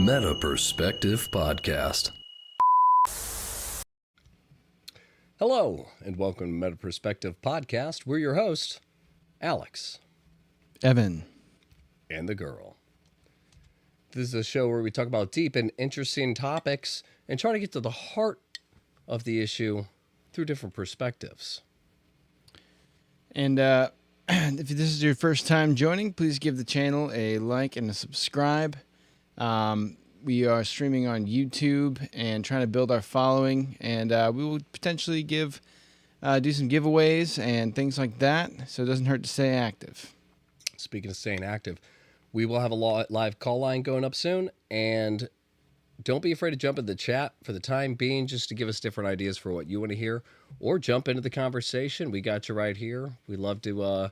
Meta Perspective Podcast. Hello, and welcome to Meta Perspective Podcast. We're your hosts, Alex. Evan. And the girl. This is a show where we talk about deep and interesting topics and try to get to the heart of the issue through different perspectives. And if this is your first time joining, please give the channel a like and a subscribe. We are streaming on YouTube and trying to build our following, and we will potentially do some giveaways and things like that, so it doesn't hurt to stay active. Speaking of staying active, we will have a live call line going up soon, and don't be afraid to jump in the chat for the time being, just to give us different ideas for what you want to hear, or jump into the conversation. We got you right here. We love to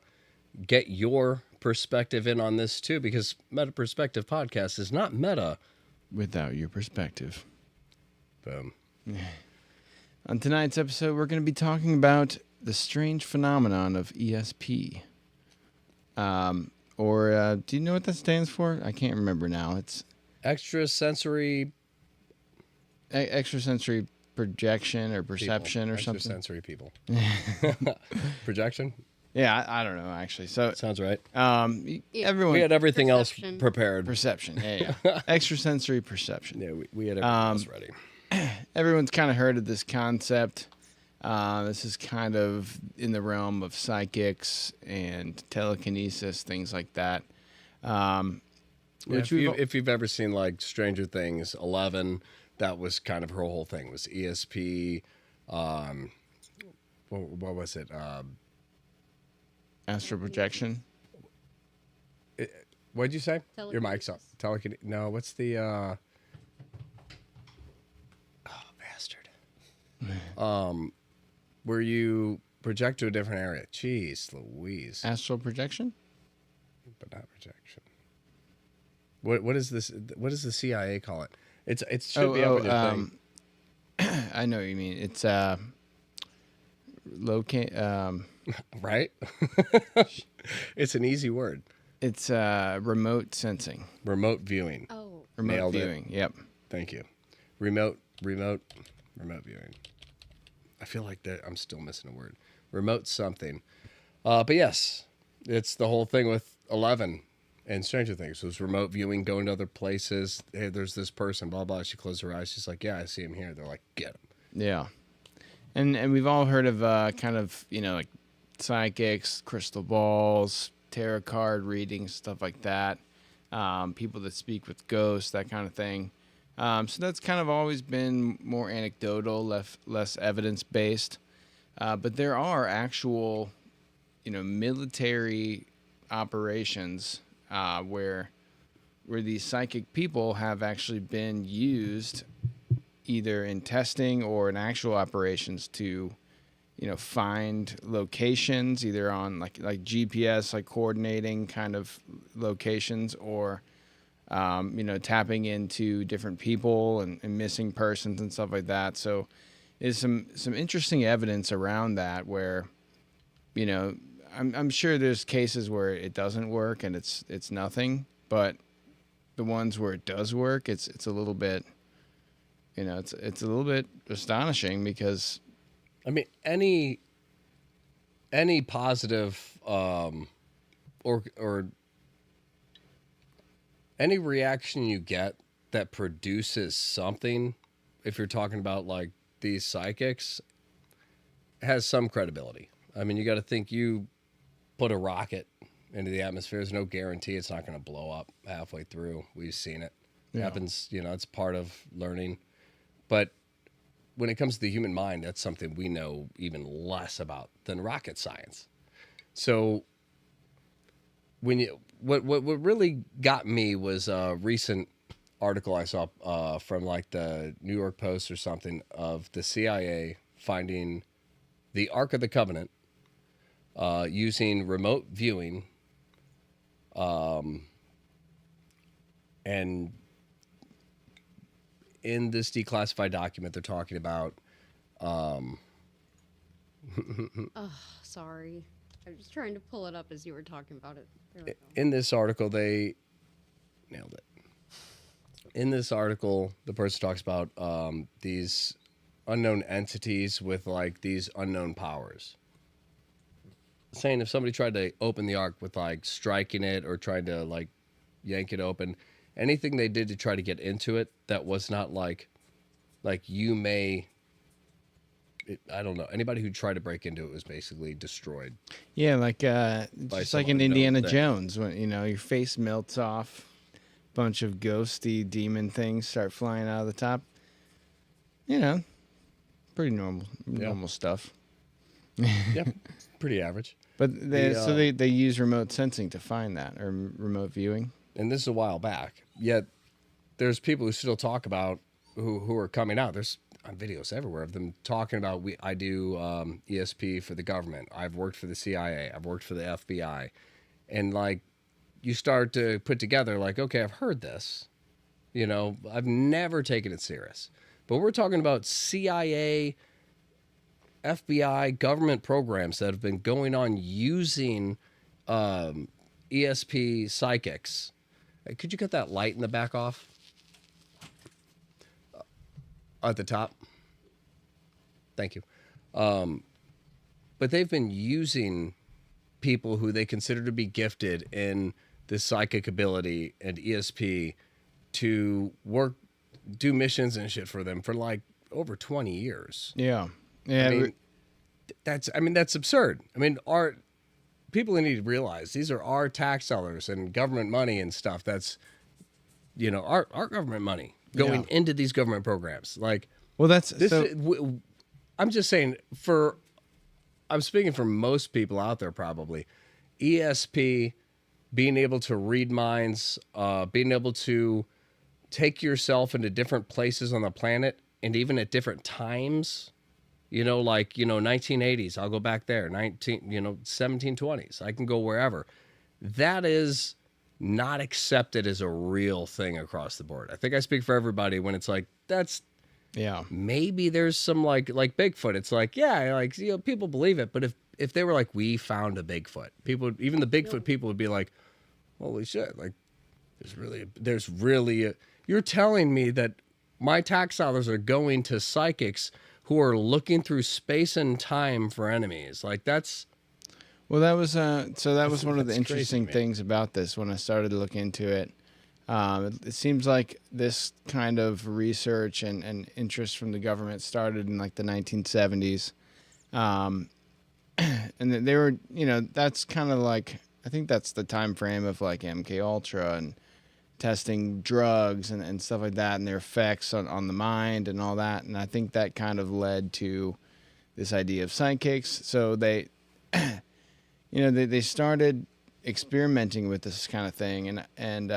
get your perspective in on this too, because Meta Perspective Podcast is not meta without your perspective. Boom. On tonight's episode, we're going to be talking about the strange phenomenon of ESP. Do you know what that stands for? I can't remember now. It's extrasensory projection or perception people. or something. Extrasensory people. Projection? Yeah, I don't know, actually. So sounds right. Everyone, we had everything else prepared. Perception, yeah. Extrasensory perception. Yeah, we had everything else ready. Everyone's kind of heard of this concept. This is kind of in the realm of psychics and telekinesis, things like that. If you've ever seen like Stranger Things 11, that was kind of her whole thing, was ESP. What was it? Astral projection. What'd you say? Your mic's Telekinesis. up. Telekinesis. No, what's the? Oh, bastard. Where you project to a different area. Jeez, Louise. Astral projection? But not projection. What is this? What does the CIA call it? It should be up in your thing. I know what you mean. It's locate. Right? It's an easy word. It's remote sensing. Remote viewing. Oh. Remote Nailed it. viewing. Yep. Thank you. Remote viewing. I feel like I'm still missing a word. Remote something. But yes, it's the whole thing with 11 and Stranger Things. It was remote viewing, going to other places. Hey, there's this person, blah, blah. She closed her eyes. She's like, yeah, I see him here. They're like, get him. Yeah. And we've all heard of kind of, like psychics, crystal balls, tarot card readings, stuff like that. People that speak with ghosts, that kind of thing. So that's kind of always been more anecdotal, less evidence-based. But there are actual, military operations where these psychic people have actually been used either in testing or in actual operations to, find locations, either on like GPS, like coordinating kind of locations, or tapping into different people and missing persons and stuff like that. So there's some interesting evidence around that where, I'm sure there's cases where it doesn't work and it's nothing, but the ones where it does work, it's a little bit, it's a little bit astonishing because, I mean, any positive or any reaction you get that produces something, if you're talking about like these psychics, has some credibility. I mean, you got to think, you put a rocket into the atmosphere. There's no guarantee it's not going to blow up halfway through. We've seen it. It happens, it's part of learning. But when it comes to the human mind, that's something we know even less about than rocket science. So what really got me was a recent article I saw from like the New York Post or something, of the CIA finding the Ark of the Covenant using remote viewing and in this declassified document, they're talking about. Oh, sorry. I was trying to pull it up as you were talking about it. There we go. In this article, they nailed it. In this article, the person talks about these unknown entities with like these unknown powers. Saying if somebody tried to open the ark with like striking it or tried to like yank it open, anything they did to try to get into it that was not like you may. I don't know. Anybody who tried to break into it was basically destroyed. Yeah, like just like in some unknown Indiana thing. Jones, when your face melts off, bunch of ghosty demon things start flying out of the top. Pretty normal stuff. Yep, pretty average. But they use remote sensing to find that, or remote viewing. And this is a while back. Yet there's people who still talk about who are coming out. There's videos everywhere of them talking about I do ESP for the government. I've worked for the CIA. I've worked for the FBI, and like you start to put together like, okay, I've heard this. I've never taken it serious, but we're talking about CIA, FBI, government programs that have been going on using ESP psychics. Hey, could you cut that light in the back off? At the top. Thank you. But they've been using people who they consider to be gifted in this psychic ability and ESP to do missions and shit for them for like over 20 years. Yeah. Yeah. That's absurd. Our people need to realize these are our tax dollars and government money and stuff. That's, our government money going into these government programs. Like, well, that's this. so. I'm just saying I'm speaking for most people out there probably. ESP, being able to read minds, being able to take yourself into different places on the planet and even at different times. 1980s, I'll go back there. 1720s, I can go wherever. That is not accepted as a real thing across the board. I think I speak for everybody when it's like, that's, maybe there's some like Bigfoot. It's like, people believe it. But if they were like, we found a Bigfoot, even the Bigfoot people would be like, holy shit. Like there's really you're telling me that my tax dollars are going to psychics who are looking through space and time for enemies. Like that's. Well, that was one of the interesting crazy, things about this when I started to look into it. It seems like this kind of research and interest from the government started in like the 1970s. And they were, that's kind of like, I think that's the time frame of like MK Ultra and testing drugs and stuff like that and their effects on the mind and all that. And I think that kind of led to this idea of psychics. So they, they started experimenting with this kind of thing. And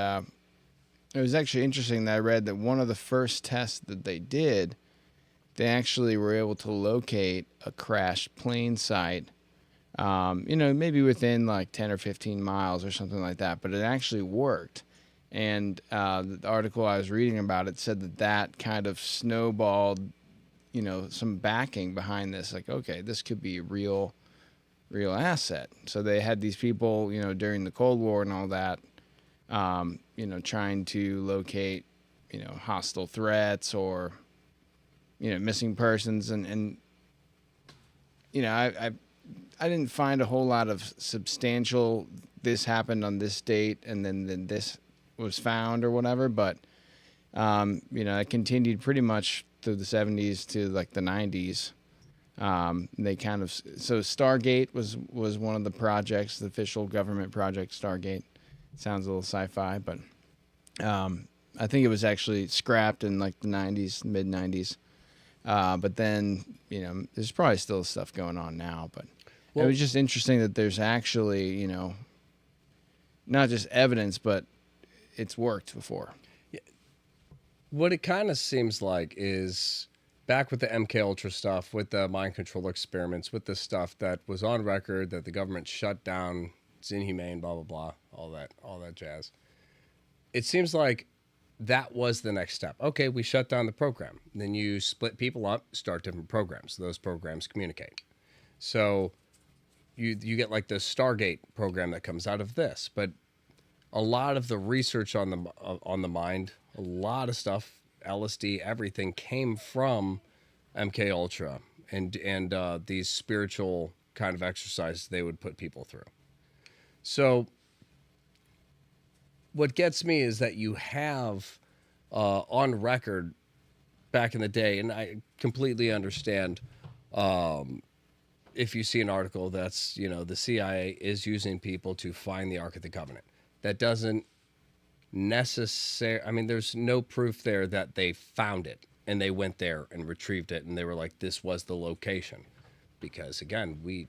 it was actually interesting that I read that one of the first tests that they did, they actually were able to locate a crashed plane site, maybe within like 10 or 15 miles or something like that, but it actually worked. And the article I was reading about it said that kind of snowballed, some backing behind this. Like, okay, this could be a real asset. So they had these people, during the Cold War and all that, trying to locate, hostile threats or, missing persons. And I didn't find a whole lot of substantial, this happened on this date and then this was found or whatever. But, it continued pretty much through the 70s to like the 90s. They kind of, so Stargate was one of the projects, the official government project, Stargate. Sounds a little sci-fi, but I think it was actually scrapped in like the 90s, mid 90s. But then, there's probably still stuff going on now, but it was just interesting that there's actually, not just evidence, but it's worked before. What it kind of seems like is back with the MK Ultra stuff, with the mind control experiments, with the stuff that was on record that the government shut down, it's inhumane, blah, blah, blah, all that jazz. It seems like that was the next step. Okay, we shut down the program. Then you split people up, start different programs. Those programs communicate. So you get like the Stargate program that comes out of this. But a lot of the research on the mind, A lot of stuff, LSD, everything came from MK Ultra and these spiritual kind of exercises they would put people through. So what gets me is that you have on record back in the day, and I completely understand if you see an article that's, the CIA is using people to find the Ark of the Covenant. That doesn't necessarily, I mean, there's no proof there that they found it and they went there and retrieved it and they were like, this was the location. Because again, we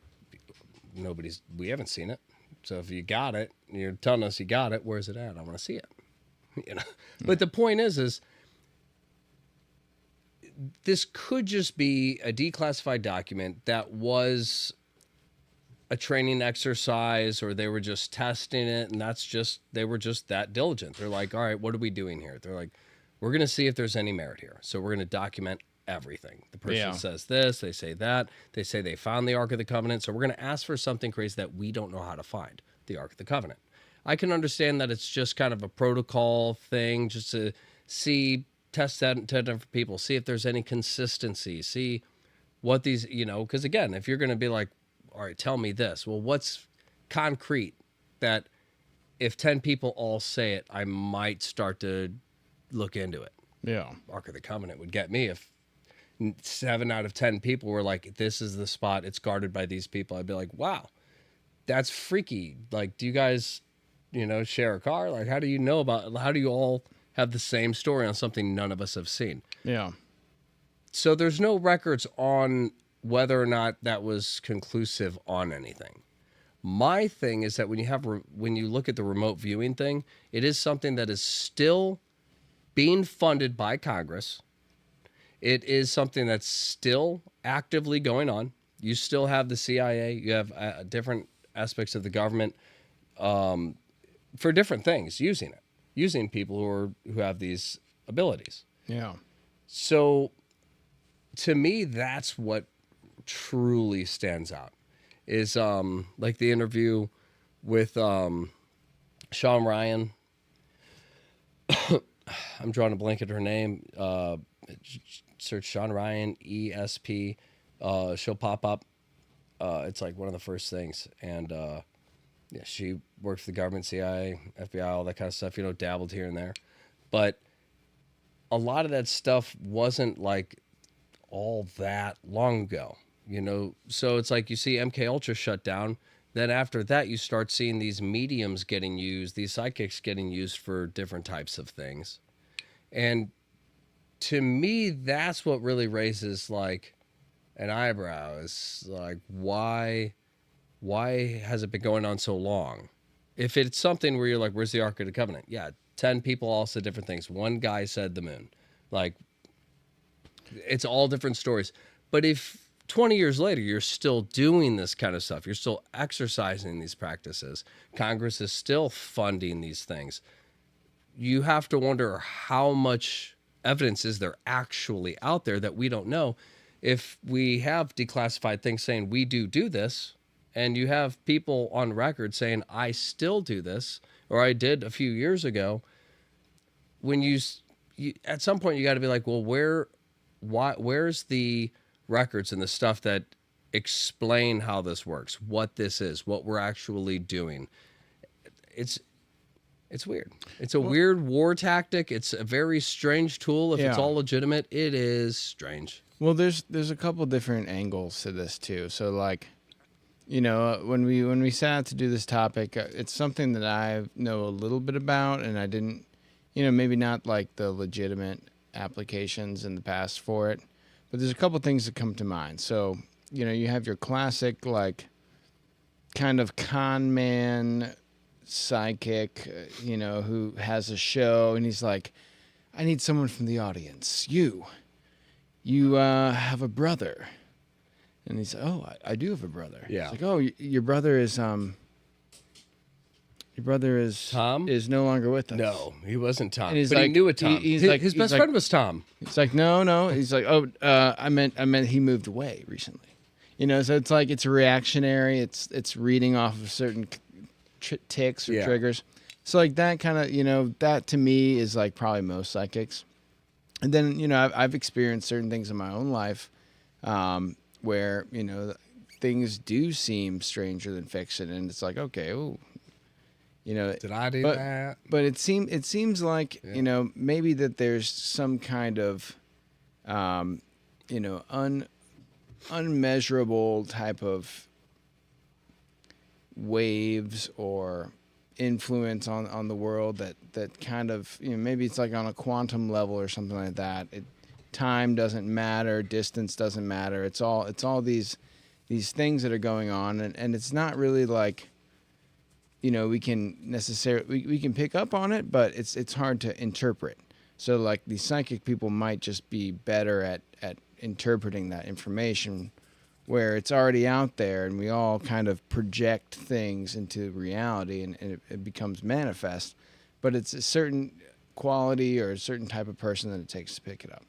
haven't seen it. So if you got it, you're telling us you got it, where's it at? I want to see it. But the point is this could just be a declassified document that was a training exercise, or they were just testing it, and they were just that diligent. They're like, all right, what are we doing here? They're like, we're going to see if there's any merit here. So we're going to document everything. The person says this, they say that, they say they found the Ark of the Covenant. So we're going to ask for something crazy that we don't know how to find, the Ark of the Covenant. I can understand that it's just kind of a protocol thing, just to test that to different people, see if there's any consistency, see what these, because again, if you're going to be like, all right, tell me this. Well, what's concrete that if 10 people all say it, I might start to look into it? Yeah. Ark of the Covenant would get me if 7 out of 10 people were like, this is the spot, it's guarded by these people. I'd be like, wow, that's freaky. Like, do you guys, share a car? Like, how do you all have the same story on something none of us have seen? Yeah. So there's no records on whether or not that was conclusive on anything. My thing is that when you look at the remote viewing thing, it is something that is still being funded by Congress. It is something that's still actively going on. You still have the CIA. You have different aspects of the government for different things using people who have these abilities. Yeah. So to me, that's what truly stands out is like the interview with Sean Ryan. I'm drawing a blank at her name. Search Sean Ryan ESP. She'll pop up. It's like one of the first things, and she worked for the government, CIA, FBI, all that kind of stuff. Dabbled here and there, but a lot of that stuff wasn't like all that long ago. So it's like you see MK Ultra shut down. Then after that, you start seeing these mediums getting used, these psychics getting used for different types of things. And to me, that's what really raises like an eyebrow. Is like, why has it been going on so long? If it's something where you're like, where's the Ark of the Covenant? Yeah, 10 people all said different things. One guy said the moon. Like, it's all different stories. But if 20 years later, you're still doing this kind of stuff, you're still exercising these practices, Congress is still funding these things, you have to wonder how much evidence is there actually out there that we don't know. If we have declassified things saying we do this, and you have people on record saying, I still do this, or I did a few years ago, when you at some point you got to be like, well, where's the records and the stuff that explain how this works, what this is, what we're actually doing? It's weird. It's a weird war tactic. It's a very strange tool. If it's all legitimate, it is strange. Well, there's a couple different angles to this too. So like, when we set out to do this topic, it's something that I know a little bit about, and I didn't, maybe not like the legitimate applications in the past for it, but there's a couple things that come to mind. So, you have your classic, like, kind of con man psychic, who has a show, and he's like, I need someone from the audience. You have a brother. And he's like, oh, I do have a brother. Yeah. It's like, oh, your brother is Tom? Is no longer with us. No, he wasn't Tom. And he's but like, he knew a Tom. His best friend was Tom. It's like, no. He's like, oh, I meant he moved away recently. So it's like, it's reactionary. It's reading off of certain ticks or triggers. So like that kind of, that to me is like probably most psychics. And then, I've experienced certain things in my own life where, things do seem stranger than fiction. And it's like, okay, oh, Did I do but, that? But it seems like, maybe that there's some kind of, unmeasurable type of waves or influence on the world that kind of, maybe it's like on a quantum level or something like that. Time doesn't matter, distance doesn't matter. It's all these things that are going on, and it's not really like, we can we can pick up on it, but it's hard to interpret. So like these psychic people might just be better at interpreting that information, where it's already out there and we all kind of project things into reality, and it becomes manifest, but it's a certain quality or a certain type of person that it takes to pick it up.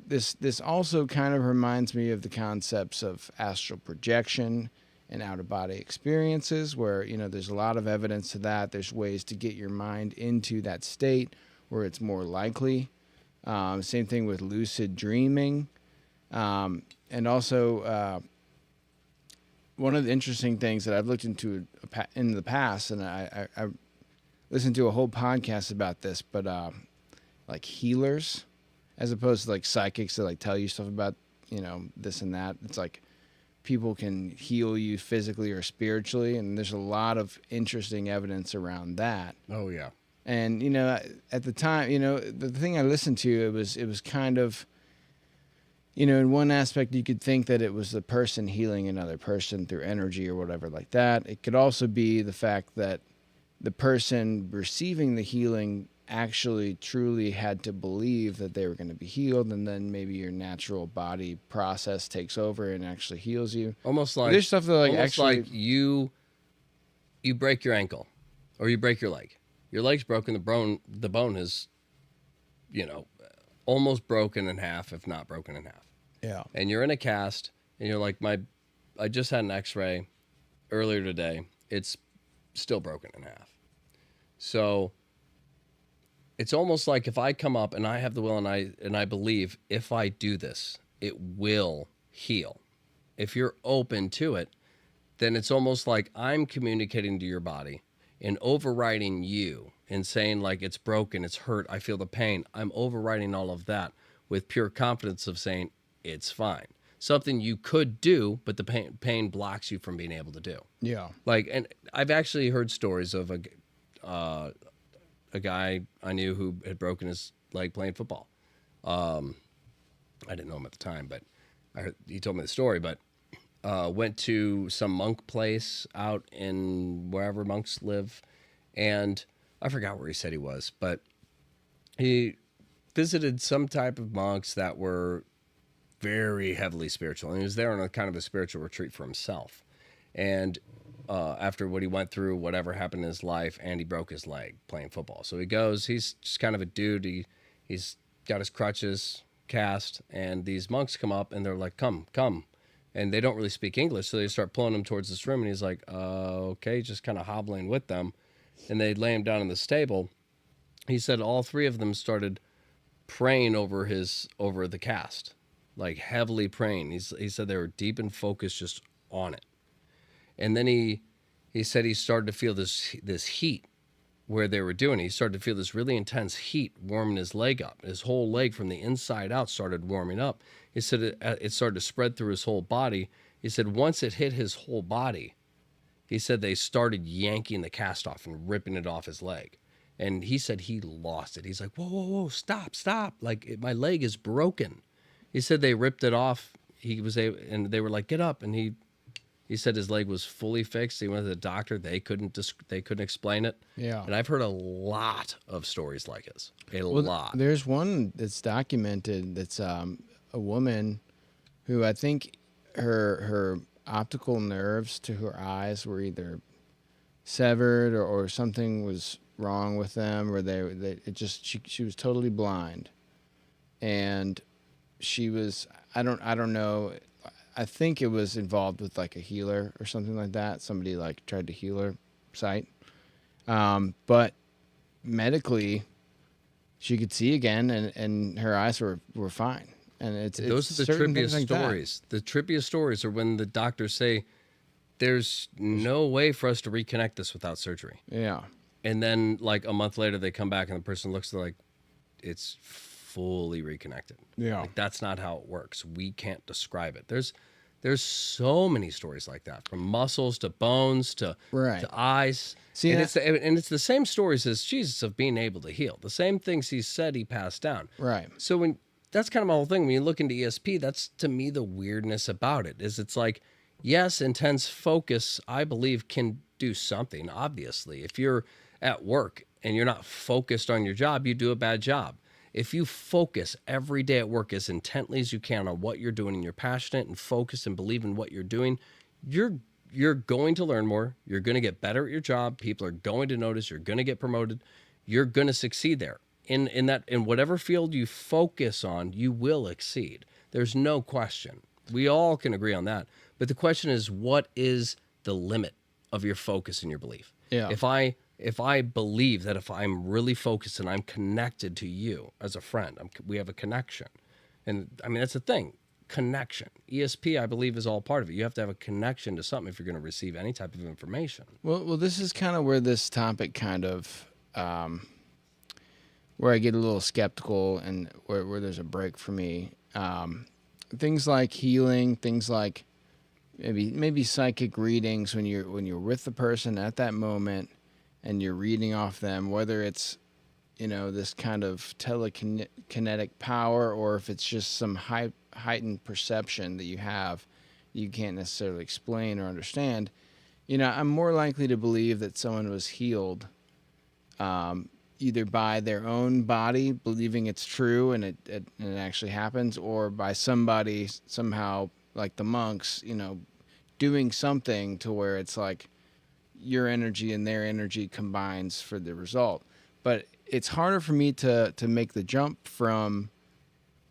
This also kind of reminds me of the concepts of astral projection and out-of-body experiences, where, there's a lot of evidence to that. There's ways to get your mind into that state where it's more likely. Same thing with lucid dreaming. And also, one of the interesting things that I've looked into in the past, and I listened to a whole podcast about this, but like healers, as opposed to like psychics that like tell you stuff about, this and that. It's like people can heal you physically or spiritually, and there's a lot of interesting evidence around that. Oh yeah. And at the time, the thing I listened to, it was kind of, in one aspect you could think that it was the person healing another person through energy or whatever like that. It could also be the fact that the person receiving the healing actually truly had to believe that they were going to be healed, and then maybe your natural body process takes over and actually heals you. Almost like there's stuff that like almost actually like you break your ankle or you break your leg. Your leg's broken. The bone is, almost broken in half, if not broken in half. Yeah. And you're in a cast, and you're like, I just had an X-ray earlier today. It's still broken in half. So it's almost like if I come up and I have the will and I believe if I do this, it will heal. If you're open to it, then it's almost like I'm communicating to your body and overriding you and saying like it's broken, it's hurt, I feel the pain. I'm overriding all of that with pure confidence of saying it's fine. Something you could do, but the pain blocks you from being able to do. Yeah. Like, and I've actually heard stories of a guy I knew who had broken his leg playing football. I didn't know him at the time, but he told me the story, but went to some monk place out in wherever monks live, and I forgot where he said he was, but he visited some type of monks that were very heavily spiritual, and he was there on a kind of a spiritual retreat for himself. And after what he went through, whatever happened in his life, and he broke his leg playing football. So he goes, he's just kind of a dude. He's got his crutches cast, and these monks come up and they're like, come. And they don't really speak English, so they start pulling him towards this room, and he's like, okay, just kind of hobbling with them. And they lay him down in the stable. He said all three of them started praying over the cast, like heavily praying. He said they were deep and focused just on it. And then he said he started to feel this heat where they were doing it. He started to feel this really intense heat warming his leg up. His whole leg from the inside out started warming up. He said it started to spread through his whole body. He said once it hit his whole body, he said they started yanking the cast off and ripping it off his leg. And he said he lost it. He's like, whoa, stop. Like, my leg is broken. He said they ripped it off. He was able, and they were like, get up. And he said his leg was fully fixed. He went to the doctor. They couldn't explain it. Yeah. And I've heard a lot of stories like this. Lot. There's one that's documented that's a woman who I think her optical nerves to her eyes were either severed or something was wrong with them, or she was totally blind. And she was, I don't know, I think it was involved with like a healer or something like that. Somebody like tried to heal her sight. But medically, she could see again, and her eyes were fine. And Those it's are the certain things trippiest like that. stories. The trippiest stories are when the doctors say, there's no way for us to reconnect this without surgery. Yeah. And then like a month later, they come back and the person looks like it's fully reconnected. Yeah. Like that's not how it works. We can't describe it. There's so many stories like that, from muscles to bones to eyes. See, and that- it's the same stories as Jesus of being able to heal. The same things he said he passed down. Right. So that's kind of my whole thing. When you look into ESP, that's to me the weirdness about it. Is it's like, yes, intense focus, I believe, can do something. Obviously, if you're at work and you're not focused on your job, you do a bad job. If you focus every day at work as intently as you can on what you're doing and you're passionate and focused and believe in what you're doing, you're going to learn more. You're going to get better at your job. People are going to notice. You're going to get promoted. You're going to succeed there. In whatever field you focus on, you will exceed. There's no question. We all can agree on that. But the question is, what is the limit of your focus and your belief? Yeah. If I believe that if I'm really focused and I'm connected to you as a friend, we have a connection. And I mean, that's the thing, connection. ESP, I believe, is all part of it. You have to have a connection to something if you're going to receive any type of information. Well, this is kind of where this topic kind of, where I get a little skeptical and where there's a break for me. Things like healing, things like maybe psychic readings when you're with the person at that moment and you're reading off them, whether it's, this kind of telekinetic power or if it's just some heightened perception that you can't necessarily explain or understand. I'm more likely to believe that someone was healed either by their own body believing it's true and it actually happens, or by somebody somehow, like the monks, doing something to where it's like your energy and their energy combines for the result. But it's harder for me to make the jump from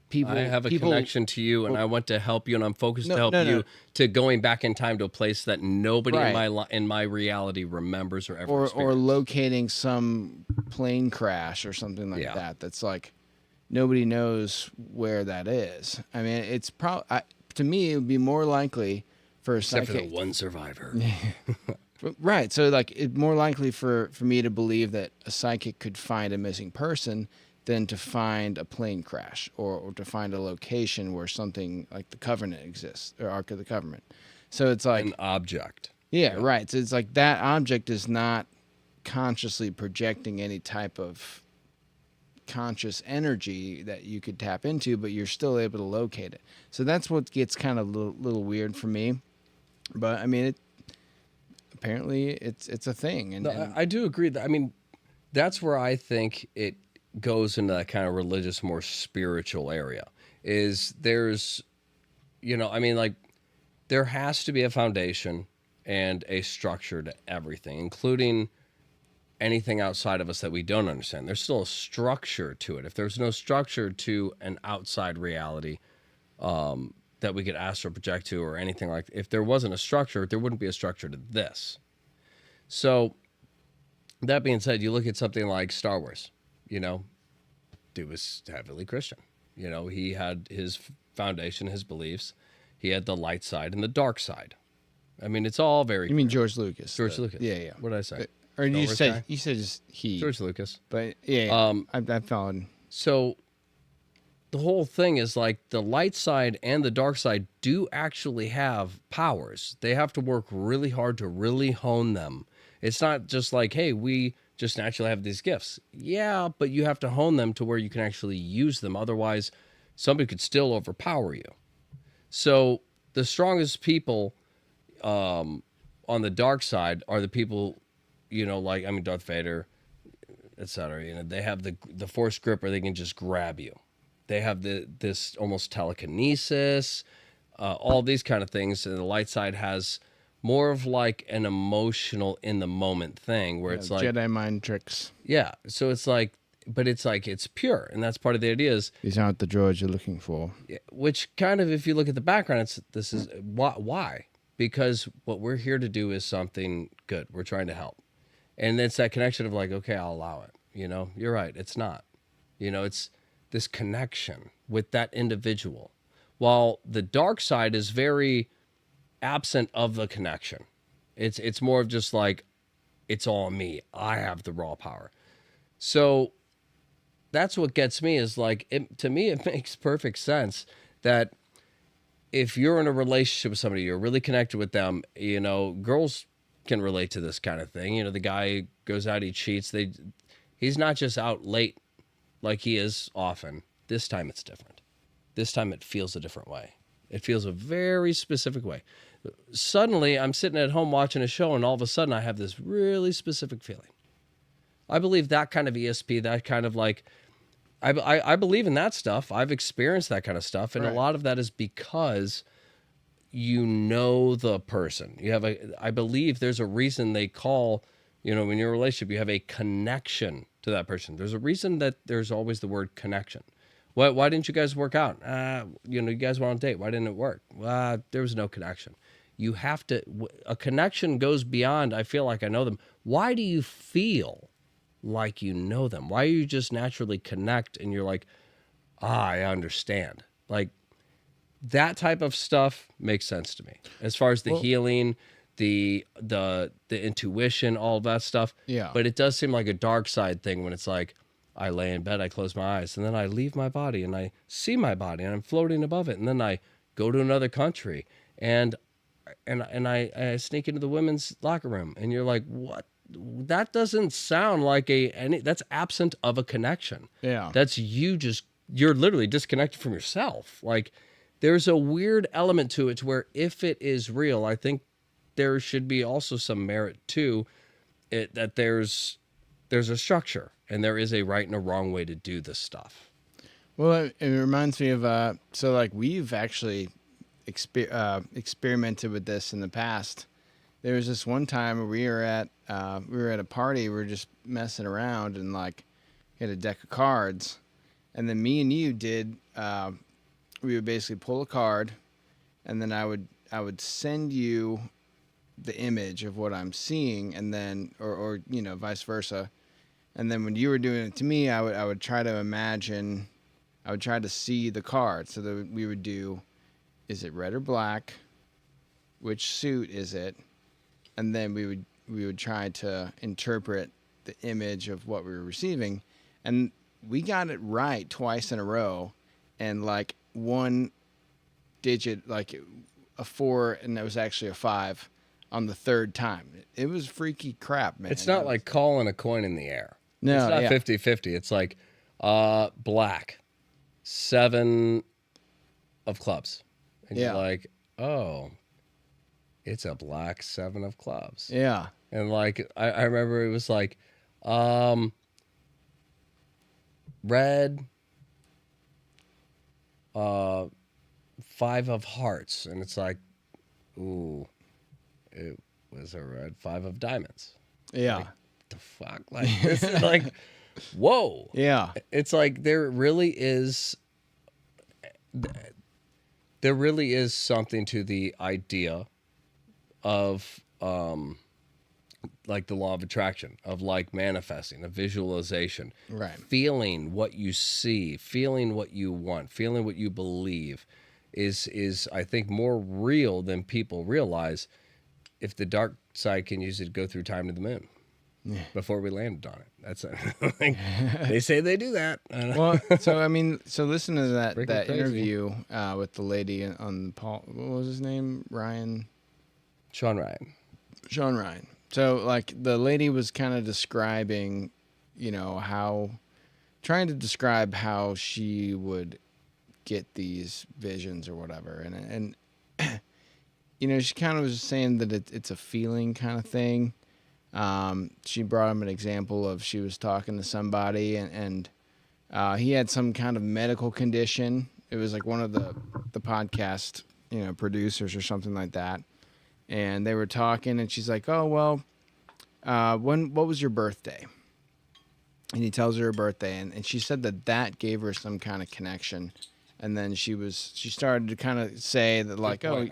people. I have a connection to you, and I want to help you, and I'm focused to help you to going back in time to a place that nobody in my reality remembers or ever experienced. Or locating some plane crash or something like that. That's like nobody knows where that is. I mean, it's probably to me it would be more likely for a psychic. Except for the one survivor. Right. So like it's more likely for me to believe that a psychic could find a missing person than to find a plane crash or to find a location where something like the Covenant exists, or Ark of the Covenant. So it's like an object. Yeah, right. So it's like that object is not consciously projecting any type of conscious energy that you could tap into, but you're still able to locate it. So that's what gets kind of a little weird for me. But I mean, apparently it's a thing. And I do agree that, I mean, that's where I think it goes into that kind of religious, more spiritual area. Is there's, I mean, like there has to be a foundation and a structure to everything, including anything outside of us that we don't understand. There's still a structure to it. If there's no structure to an outside reality that we could astral project to or anything like that, if there wasn't a structure, there wouldn't be a structure to this. So that being said, you look at something like Star Wars, dude was heavily Christian. He had his foundation, his beliefs. He had the light side and the dark side. I mean, it's all very... You mean George Lucas? George Lucas. Yeah. What did I say? Or you said just he. George Lucas. But yeah. I found. So the whole thing is like the light side and the dark side do actually have powers. They have to work really hard to really hone them. It's not just like, hey, we just naturally have these gifts. Yeah, but you have to hone them to where you can actually use them. Otherwise, somebody could still overpower you. So the strongest people on the dark side are the people, like, Darth Vader, etc. They have the force grip where they can just grab you. They have this almost telekinesis, all these kind of things. And the light side has more of like an emotional in the moment thing where it's like Jedi mind tricks. Yeah. So it's like, but it's like, it's pure. And that's part of the idea is these aren't the droids you're looking for. Which kind of, if you look at the background, this is why? Because what we're here to do is something good. We're trying to help. And it's that connection of like, okay, I'll allow it. You know, you're right. It's not. You know, it's this connection with that individual. While the dark side is very absent of the connection. It's more of just like, it's all me. I have the raw power. So that's what gets me is like, to me, it makes perfect sense that if you're in a relationship with somebody, you're really connected with them, you know, girls can relate to this kind of thing. You know, the guy goes out, he cheats. He's not just out late like he is often. This time it's different. This time it feels a different way. It feels a very specific way. Suddenly I'm sitting at home watching a show and all of a sudden I have this really specific feeling. I believe that kind of ESP, that kind of like, I believe in that stuff. I've experienced that kind of stuff. And a lot of that is because you know the person. I believe there's a reason they call, you know, in your relationship, you have a connection to that person. There's a reason that there's always the word connection. Why didn't you guys work out? You know, you guys went on a date. Why didn't it work? There was no connection. You have to, a connection goes beyond, I feel like I know them. Why do you feel like you know them? Why are you just naturally connect and you're like, I understand. Like that type of stuff makes sense to me. As far as the healing, the intuition, all of that stuff. Yeah. But it does seem like a dark side thing when it's like, I lay in bed, I close my eyes, and then I leave my body and I see my body and I'm floating above it. And then I go to another country and I sneak into the women's locker room and you're like, what? That doesn't sound like that's absent of a connection. Yeah. That's you're literally disconnected from yourself. Like there's a weird element to it to where if it is real, I think there should be also some merit to it, that there's a structure and there is a right and a wrong way to do this stuff. Well, it reminds me of, so like we've actually experimented with this in the past. There was this one time where we were at a party, we were just messing around and like had a deck of cards. And then me and you did, we would basically pull a card and then I would send you the image of what I'm seeing and then, or you know, vice versa. And then when you were doing it to me, I would try to imagine, I would try to see the card. So that we would do, is it red or black? Which suit is it? And then we would try to interpret the image of what we were receiving. And we got it right twice in a row. And like one digit, like a 4, and that was actually a 5 on the third time. It was freaky crap, man. It's not like calling a coin in the air. No, it's not 50-50. It's like black, 7 of clubs. And you're like, oh, it's a black 7 of clubs. Yeah. And like, I remember it was like, red, 5 of hearts. And it's like, ooh, it was a red 5 of diamonds. Yeah. Like, the fuck? Like, this is like, whoa. Yeah. It's like there really is something to the idea of like the law of attraction, of like manifesting, a visualization, Right. feeling what you see, feeling what you want, feeling what you believe is I think more real than people realize. If the dark side can use it to go through time to the moon. Before we landed on it. That's like, they say they do that. Well, so I mean, so listen to that Freaking crazy. interview with the lady on the Paul. What was his name? Sean Ryan. Sean Ryan. So like the lady was kind of describing, you know, trying to describe how she would get these visions or whatever, and you know, she kind of was saying that it's a feeling kind of thing. She brought him an example of she was talking to somebody and he had some kind of medical condition. It was like one of the podcast, you know, producers or something like that. And they were talking and she's like, oh, well, what was your birthday? And he tells her her birthday. And she said that gave her some kind of connection. And then she started to kind of say that like, oh,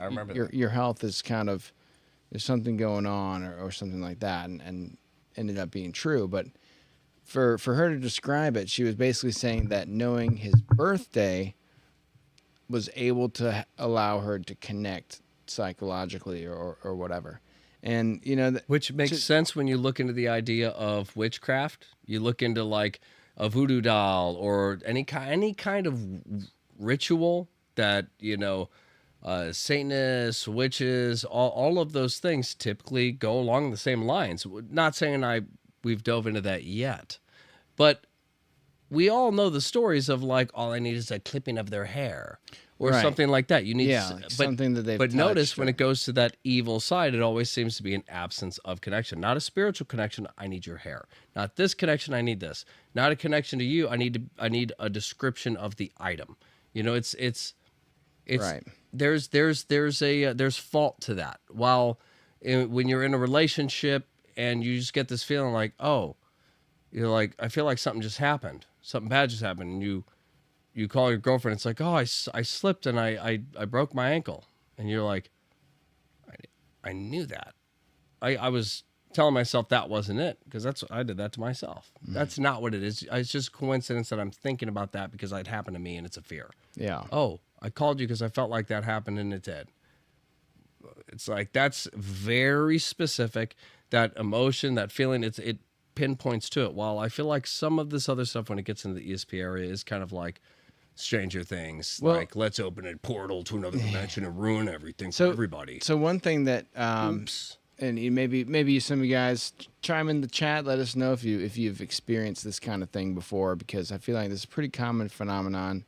your health is kind of, there's something going on or something like that. And ended up being true. But for her to describe it, she was basically saying that knowing his birthday was able to allow her to connect psychologically or whatever. And, you know, Which makes sense when you look into the idea of witchcraft. You look into like a voodoo doll or any kind of ritual that, you know, Satanists, witches, all of those things typically go along the same lines. Not saying we've dove into that yet, but we all know the stories of like, all I need is a clipping of their hair or Right. something like that. You need like something that they've But notice touched when or- it goes to that evil side, it always seems to be an absence of connection. Not a spiritual connection. I need your hair. Not this connection. I need this. Not a connection to you. I need a description of the item. You know, it's Right. there's fault to that. While when you're in a relationship and you just get this feeling like, oh, you're like, I feel like something just happened. Something bad just happened. And you call your girlfriend. It's like, oh, I slipped and I broke my ankle. And you're like, I knew that. I was telling myself that wasn't it because I did that to myself. That's not what it is. It's just coincidence that I'm thinking about that because it happened to me and it's a fear. Yeah. Oh, I called you because I felt like that happened and it did. It's like, that's very specific. That emotion, that feeling, it pinpoints to it. While I feel like some of this other stuff when it gets into the ESP area is kind of like Stranger Things. Well- like, let's open a portal to another dimension and ruin everything So for everybody. So one thing that Oops. and maybe some of you guys chime in the chat. Let us know if you've experienced this kind of thing before, because I feel like this is a pretty common phenomenon,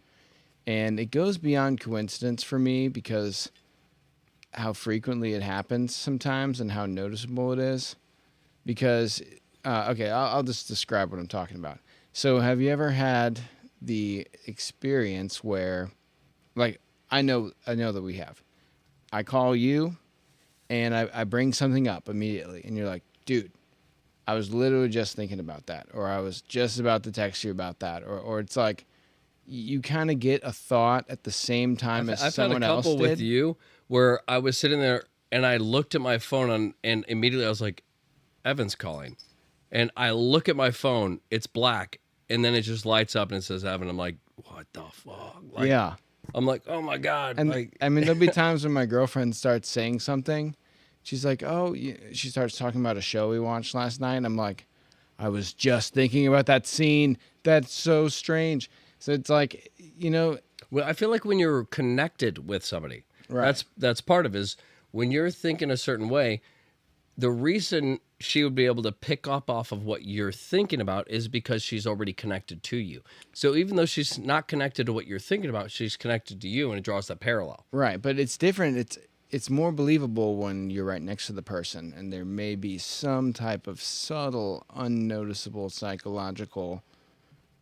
and it goes beyond coincidence for me because how frequently it happens sometimes and how noticeable it is. Because okay, I'll just describe what I'm talking about. So have you ever had the experience where, like, I know that we have. I call you and I bring something up immediately, and you're like, dude, I was literally just thinking about that, or I was just about to text you about that, or it's like you kind of get a thought at the same time as I've had a someone else couple did. with you where I was sitting there and I looked at my phone and immediately I was like, Evan's calling. And I look at my phone, it's black, and then it just lights up and it says Evan. I'm like, what the fuck? Like, Yeah. I'm like, oh my God. And like, I mean, there'll be times when my girlfriend starts saying something. She's like, oh, she starts talking about a show we watched last night. And I'm like, I was just thinking about that scene. That's so strange. So it's like, you know, well, I feel like when you're connected with somebody, Right. that's part of it, is when you're thinking a certain way, the reason she would be able to pick up off of what you're thinking about is because she's already connected to you. So even though she's not connected to what you're thinking about, she's connected to you, and it draws that parallel. right. But it's different. It's more believable when you're right next to the person and there may be some type of subtle, unnoticeable psychological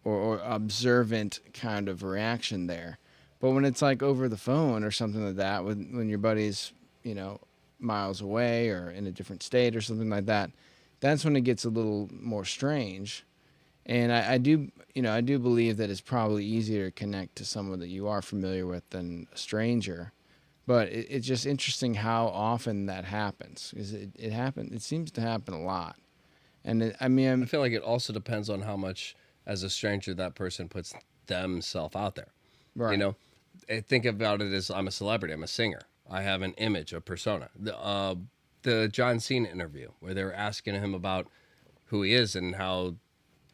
or observant kind of reaction there. But when it's like over the phone or something like that, when your buddy's, you know, miles away or in a different state or something like that, that's when it gets a little more strange. And I do believe that it's probably easier to connect to someone that you are familiar with than a stranger. But it's just interesting how often that happens, because it happens. It seems to happen a lot. And I feel like it also depends on how much, as a stranger, that person puts themselves out there. right. You know, think about it as, I'm a celebrity, I'm a singer, I have an image, a persona. The John Cena interview where they were asking him about who he is and how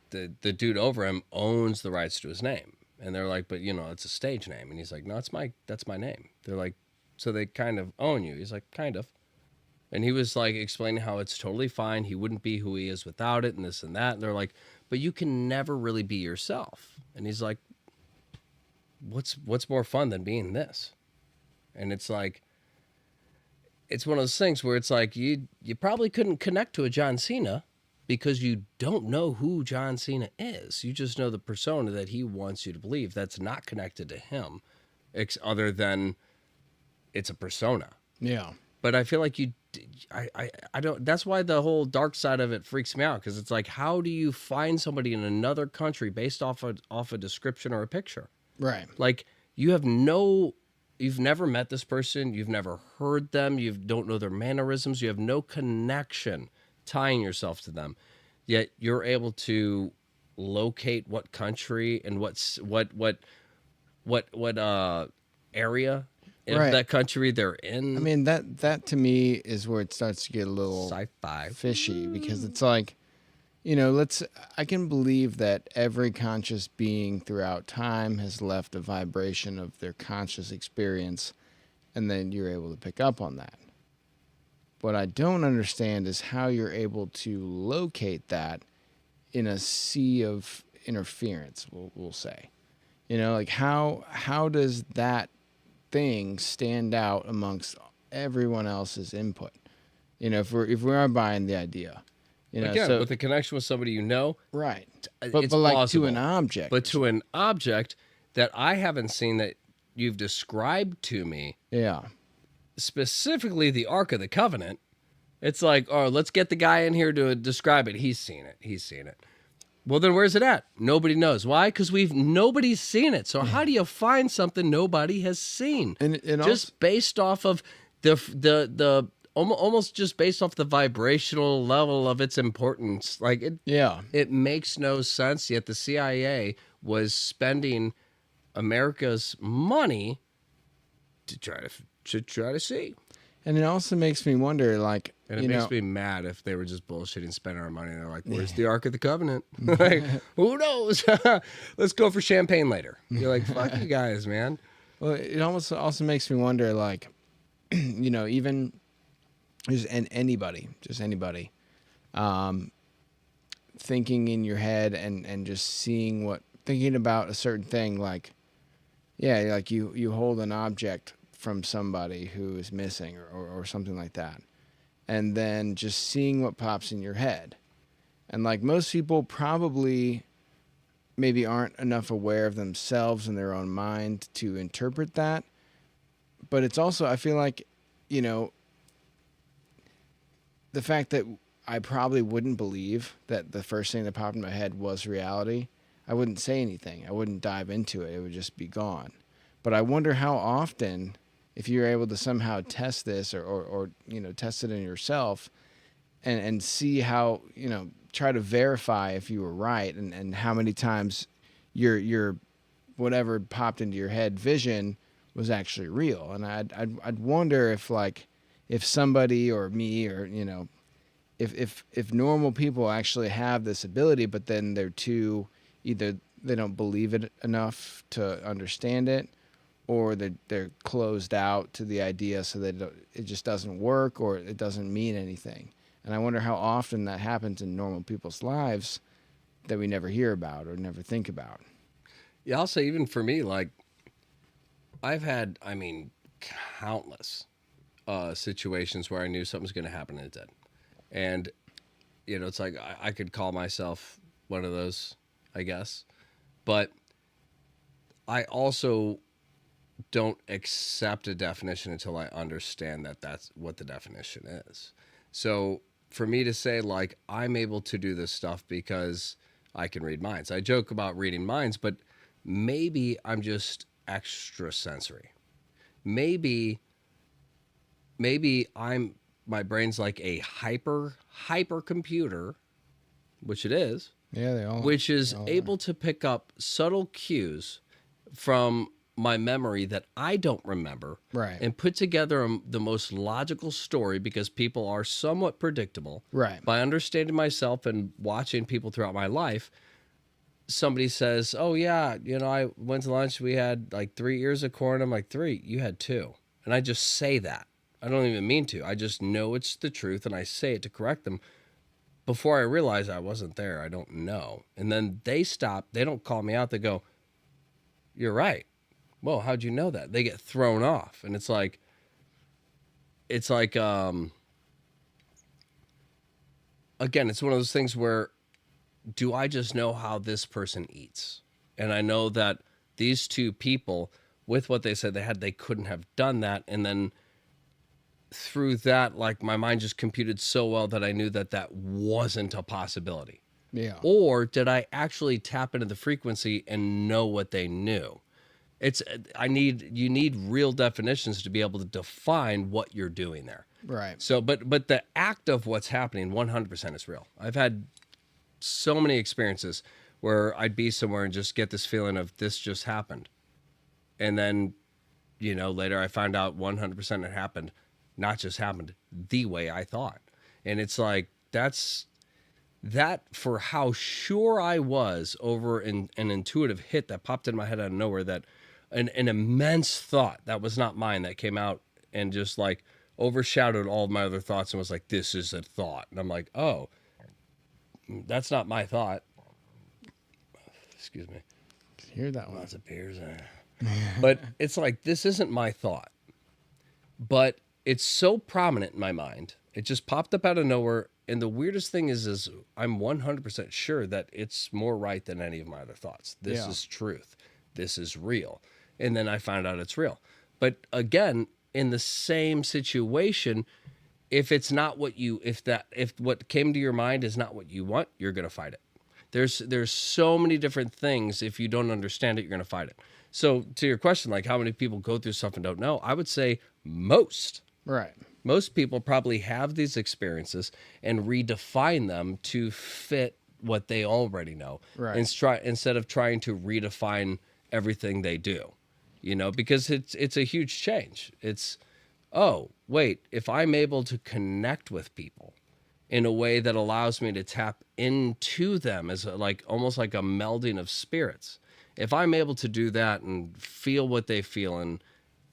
the dude over him owns the rights to his name, and they're like, but you know, it's a stage name, and he's like, no, that's my name. They're like, so they kind of own you. He's like, kind of. And he was like explaining how it's totally fine, he wouldn't be who he is without it, and this and that. And they're like, but you can never really be yourself. And he's like, what's more fun than being this? And it's like, it's one of those things where it's like, you probably couldn't connect to a John Cena because you don't know who John Cena is. You just know the persona that he wants you to believe. That's not connected to him, other than it's a persona. Yeah. But I feel like I don't, that's why the whole dark side of it freaks me out, because it's like, how do you find somebody in another country based off a description or a picture? Right. Like, you've never met this person, you've never heard them, you don't know their mannerisms, you have no connection tying yourself to them. yet you're able to locate what country and what area of Right. that country they're in. I mean, that to me is where it starts to get a little Sci-fi. fishy, because it's like, I can believe that every conscious being throughout time has left a vibration of their conscious experience, and then you're able to pick up on that. What I don't understand is how you're able to locate that in a sea of interference, we'll say. Like how does that thing stand out amongst everyone else's input? If we are buying the idea, Again, so with a connection with somebody you know, right, it's but like plausible. to an object, But to an object that I haven't seen that you've described to me, yeah, specifically the Ark of the Covenant, it's like, oh, let's get the guy in here to describe it. He's seen it. Well, then where's it at? Nobody knows. Why? Because nobody's seen it. So how do you find something nobody has seen? and Just based off of the almost just based off the vibrational level of its importance. Like it makes no sense. Yet the CIA was spending America's money to try to see. And it also makes me wonder, like, And it makes me mad if they were just bullshitting, spending our money. And they're like, where's the Ark of the Covenant? Like, who knows? Let's go for champagne later. You're like, fuck you guys, man. Well, it almost also makes me wonder, like, even just anybody, thinking in your head and just thinking about a certain thing, like, yeah, like you hold an object from somebody who is missing or something like that, and then just seeing what pops in your head. And like most people probably maybe aren't enough aware of themselves and their own mind to interpret that. But it's also, I feel like, the fact that I probably wouldn't believe that the first thing that popped in my head was reality, I wouldn't say anything. I wouldn't dive into it. It would just be gone. But I wonder how often, if you're able to somehow test this or test it in yourself and see how, try to verify if you were right and how many times your whatever popped into your head vision was actually real. And I'd wonder if somebody or me or, if normal people actually have this ability, but then they're either they don't believe it enough to understand it, or they're closed out to the idea, so that it just doesn't work or it doesn't mean anything. And I wonder how often that happens in normal people's lives that we never hear about or never think about. Yeah, I'll say even for me, like, I've had, countless situations where I knew something was going to happen and it did. And, it's like I could call myself one of those, I guess. But I also don't accept a definition until I understand that that's what the definition is. So for me to say, like, I'm able to do this stuff because I can read minds. I joke about reading minds, but maybe I'm just extrasensory. Maybe my brain's like a hyper computer, which it is. Yeah, they all. Which is they all able to pick up subtle cues from my memory that I don't remember, Right. and put together the most logical story, because people are somewhat predictable. Right. By understanding myself and watching people throughout my life, somebody says, "Oh yeah, I went to lunch. We had like 3 ears of corn." I'm like, 3? You had 2, and I just say that. I don't even mean to. I just know it's the truth, and I say it to correct them. Before I realize I wasn't there, I don't know. And then they stop. They don't call me out. They go, "You're right." Well, how'd you know that? They get thrown off. And it's like, again, it's one of those things where, do I just know how this person eats? And I know that these two people, with what they said they had, they couldn't have done that. And then through that, like, my mind just computed so well that I knew that that wasn't a possibility. Yeah. Or did I actually tap into the frequency and know what they knew? You need real definitions to be able to define what you're doing there. Right. So, but the act of what's happening 100% is real. I've had so many experiences where I'd be somewhere and just get this feeling of this just happened. And then, later I found out 100% it happened, not just happened the way I thought. And it's like, that for how sure I was over an intuitive hit that popped in my head out of nowhere, that an immense thought that was not mine that came out and just like overshadowed all of my other thoughts and was like, this is a thought. And I'm like, oh, that's not my thought. Excuse me. Hear that one. Lots of beers. But it's like, this isn't my thought. But it's so prominent in my mind. It just popped up out of nowhere. And the weirdest thing is I'm 100% sure that it's more right than any of my other thoughts. This is truth. This is real. And then I found out it's real. But again, in the same situation, if it's not what if what came to your mind is not what you want, you're going to fight it. There's so many different things. If you don't understand it, you're going to fight it. So to your question, like how many people go through stuff and don't know, I would say most. Right. Most people probably have these experiences and redefine them to fit what they already know. Right. Instead of trying to redefine everything they do, because it's a huge change. It's, oh, wait, if I'm able to connect with people in a way that allows me to tap into them as almost like a melding of spirits. If I'm able to do that and feel what they feel and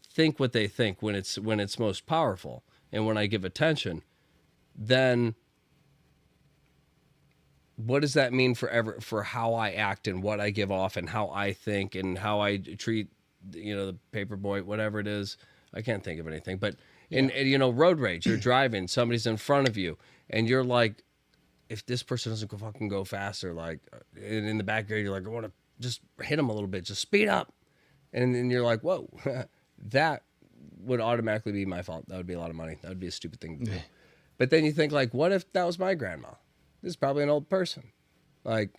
think what they think when it's most powerful and when I give attention, then what does that mean for how I act and what I give off and how I think and how I treat, the paper boy, whatever it is. I can't think of anything, but road rage, you're driving, somebody's in front of you and you're like, if this person doesn't fucking go faster, like in the back area, you're like, I want to just hit them a little bit, just speed up. And then you're like, whoa, that would automatically be my fault. That would be a lot of money. That would be a stupid thing to do. But then you think like, what if that was my grandma? This is probably an old person. Like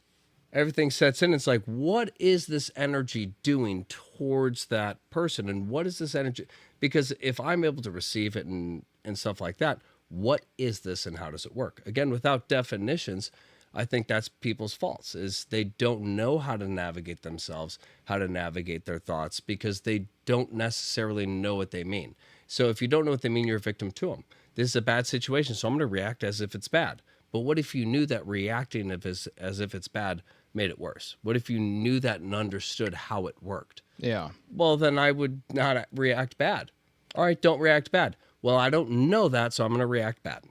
everything sets in. It's like, what is this energy doing towards that person? And what is this energy? Because if I'm able to receive it and stuff like that, what is this and how does it work? Again, without definitions, I think that's people's faults, is they don't know how to navigate themselves, how to navigate their thoughts, because they don't necessarily know what they mean. So if you don't know what they mean, you're a victim to them. This is a bad situation, so I'm going to react as if it's bad. But what if you knew that reacting as if it's bad made it worse? What if you knew that and understood how it worked? Yeah. Well, then I would not react bad. All right, don't react bad. Well, I don't know that, so I'm going to react bad.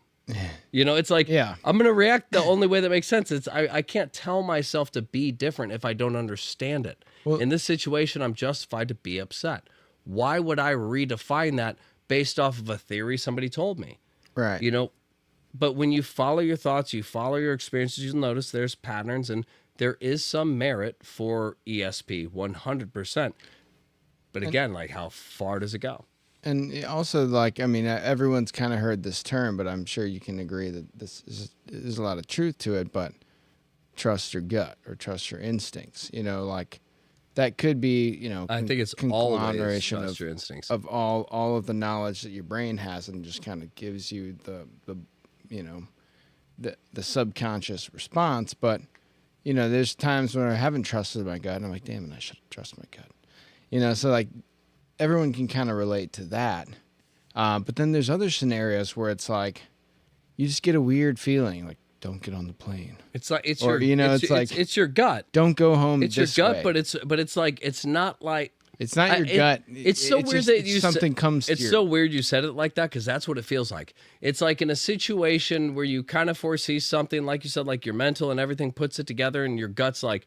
It's like, I'm going to react the only way that makes sense. It's I can't tell myself to be different if I don't understand it. Well, in this situation, I'm justified to be upset. Why would I redefine that based off of a theory somebody told me? Right. But when you follow your thoughts, you follow your experiences, you'll notice there's patterns and there is some merit for ESP, 100%. But again, like how far does it go? And also, everyone's kind of heard this term, but I'm sure you can agree that there's a lot of truth to it, but trust your gut or trust your instincts. That could be, I think it's always trust your instincts. Of all of the knowledge that your brain has and just kind of gives you the subconscious response. But, there's times when I haven't trusted my gut and I'm like, damn it, I should trust my gut. So like, everyone can kind of relate to that. But then there's other scenarios where it's like, you just get a weird feeling, like, don't get on the plane. It's like, it's your gut. Don't go home. It's your gut, way. but it's like, it's not like, it's not your gut. It's so weird that something comes to It's so weird you said it like that, because that's what it feels like. It's like in a situation where you kind of foresee something, like you said, like your mental and everything puts it together and your gut's like,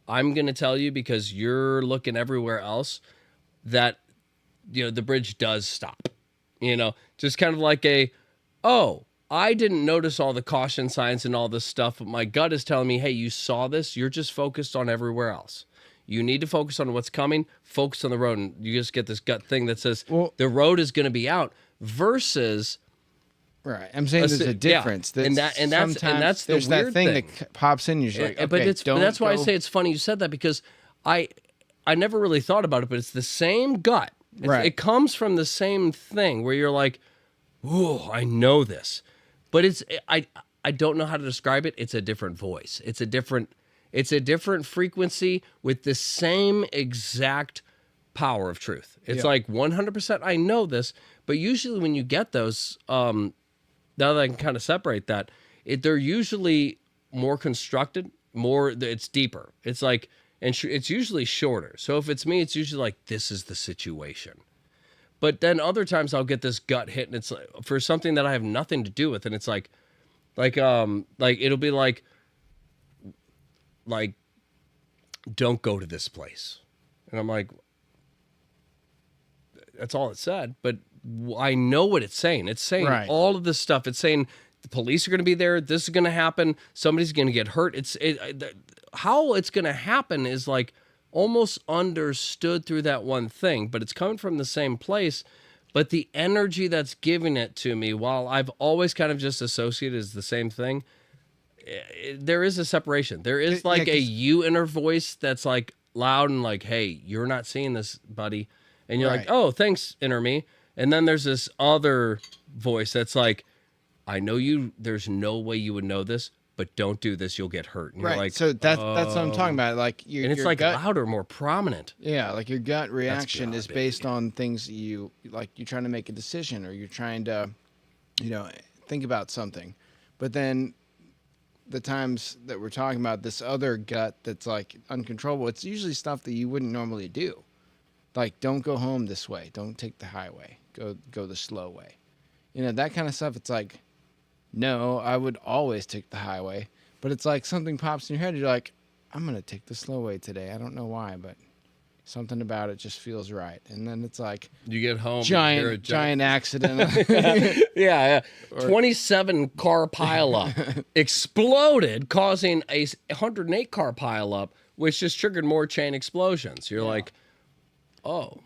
I'm going to tell you because you're looking everywhere else that, the bridge does stop, just kind of like I didn't notice all the caution signs and all this stuff, but my gut is telling me, hey, you saw this. You're just focused on everywhere else. You need to focus on what's coming, focus on the road. And you just get this gut thing that says the road is going to be out versus. Right. I'm saying there's a difference. Yeah. And that's the there's weird that thing that pops in. You're like, okay, but that's why I say it's funny you said that, because I never really thought about it, but it's the same gut. Right. It comes from the same thing where you're like, oh, I know this. But I don't know how to describe it. It's a different voice. It's a different frequency with the same exact power of truth. It's like 100%. I know this, but usually when you get those, now that I can kind of separate that, they're usually more constructed, it's deeper. It's like, and it's usually shorter. So if it's me, it's usually like, this is the situation. But then other times I'll get this gut hit, and it's like, for something that I have nothing to do with, and it's like it'll be like, don't go to this place, and I'm like, that's all it said. But I know what it's saying. It's saying all of this stuff. It's saying the police are going to be there. This is going to happen. Somebody's going to get hurt. How it's going to happen is like almost understood through that one thing, but it's coming from the same place. But the energy that's giving it to me, while I've always kind of just associated as the same thing, there is a separation. There is like a you inner voice that's like loud and like, hey, you're not seeing this, buddy. And you're like, oh, thanks, inner me. And then there's this other voice that's like, I know you, there's no way you would know this, but don't do this, you'll get hurt. And you're like, so that's what I'm talking about. Like and it's your like gut, louder, more prominent. Yeah, like your gut reaction is based on things that you're trying to make a decision, or you're trying to, think about something. But then the times that we're talking about this other gut that's like uncontrollable, it's usually stuff that you wouldn't normally do. Like, don't go home this way. Don't take the highway. Go the slow way. That kind of stuff. It's like, no, I would always take the highway. But it's like something pops in your head. You're like, I'm going to take the slow way today. I don't know why, but something about it just feels right. And then it's like, you get home, giant accident. yeah. 27 car pileup exploded, causing a 108 car pileup, which just triggered more chain explosions. You're like, oh,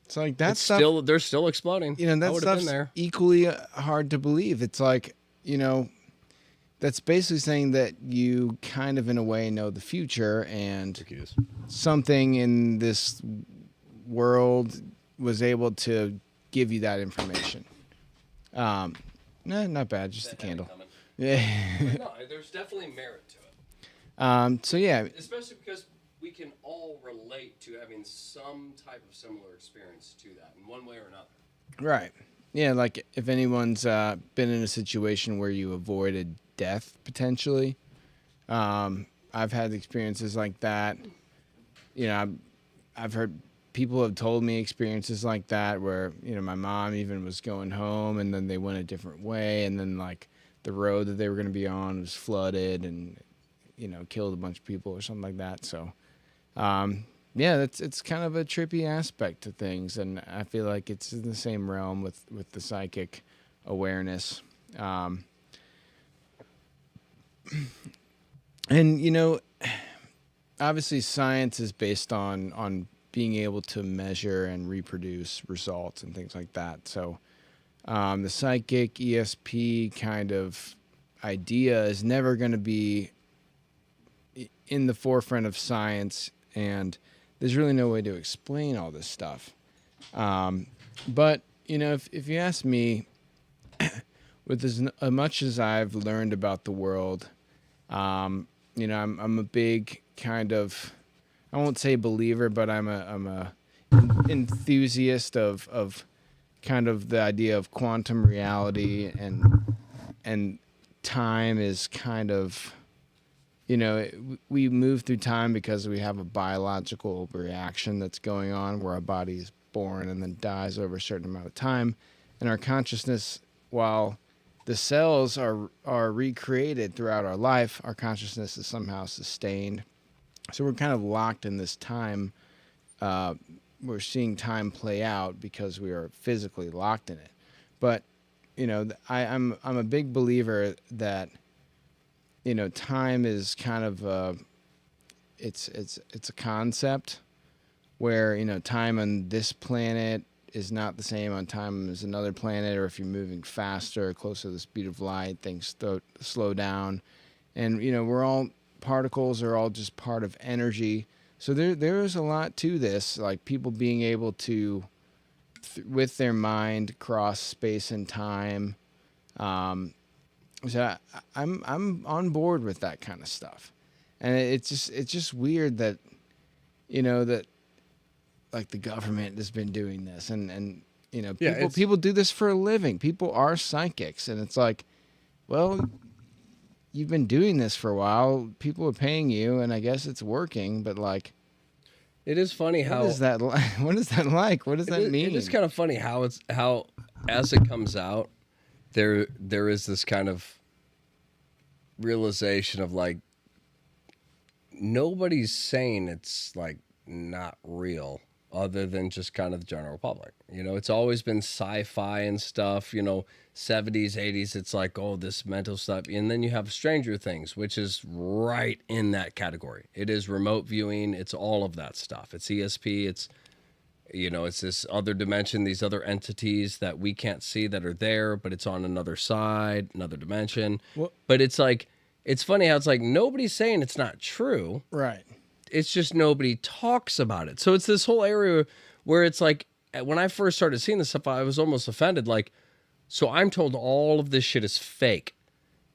it's like that stuff. They're still exploding. That stuff's equally hard to believe. It's like, that's basically saying that you kind of, in a way, know the future, and something in this world was able to give you that information. Not bad, just a candle. Yeah. No, there's definitely merit to it. So yeah, especially because we can all relate to having some type of similar experience to that in one way or another. Right. Yeah, like if anyone's been in a situation where you avoided death potentially, I've had experiences like that. I've heard people have told me experiences like that where my mom even was going home and then they went a different way, and then like the road that they were going to be on was flooded and killed a bunch of people or something like that. So yeah, it's kind of a trippy aspect to things, and I feel like it's in the same realm with the psychic awareness. And obviously science is based on being able to measure and reproduce results and things like that. So the psychic ESP kind of idea is never going to be in the forefront of science, and there's really no way to explain all this stuff. But if you ask me, with as much as I've learned about the world, I'm a big kind of, I won't say believer, but I'm a enthusiast of kind of the idea of quantum reality, and time is kind of, we move through time because we have a biological reaction that's going on where our body is born and then dies over a certain amount of time, and our consciousness, while the cells are recreated throughout our life, our consciousness is somehow sustained. So we're kind of locked in this time. We're seeing time play out because we are physically locked in it. But I'm a big believer that time is kind of it's a concept where time on this planet is not the same on time as another planet, or if you're moving faster, closer to the speed of light, things slow down. And, we're all, particles are all just part of energy. So there is a lot to this, like people being able to, with their mind, cross space and time, So I'm on board with that kind of stuff, and it's just weird that, that like the government has been doing this, and people do this for a living. People are psychics, and it's like, well, you've been doing this for a while. People are paying you, and I guess it's working. But like, it is funny how what is that like? What is that like? What does that mean? It is kind of funny how as it comes out, there is this kind of realization of like nobody's saying it's like not real other than just kind of the general public. It's always been sci-fi and stuff, 70s, 80s. It's like, oh, this mental stuff. And then you have Stranger Things, which is right in that category. It is remote viewing. It's all of that stuff. It's ESP. It's, it's this other dimension, these other entities that we can't see that are there, but it's on another side, another dimension. Well, but it's like, it's funny how it's like nobody's saying it's not true. Right. It's just nobody talks about it. So it's this whole area where it's like, when I first started seeing this stuff, I was almost offended. Like, so I'm told all of this shit is fake,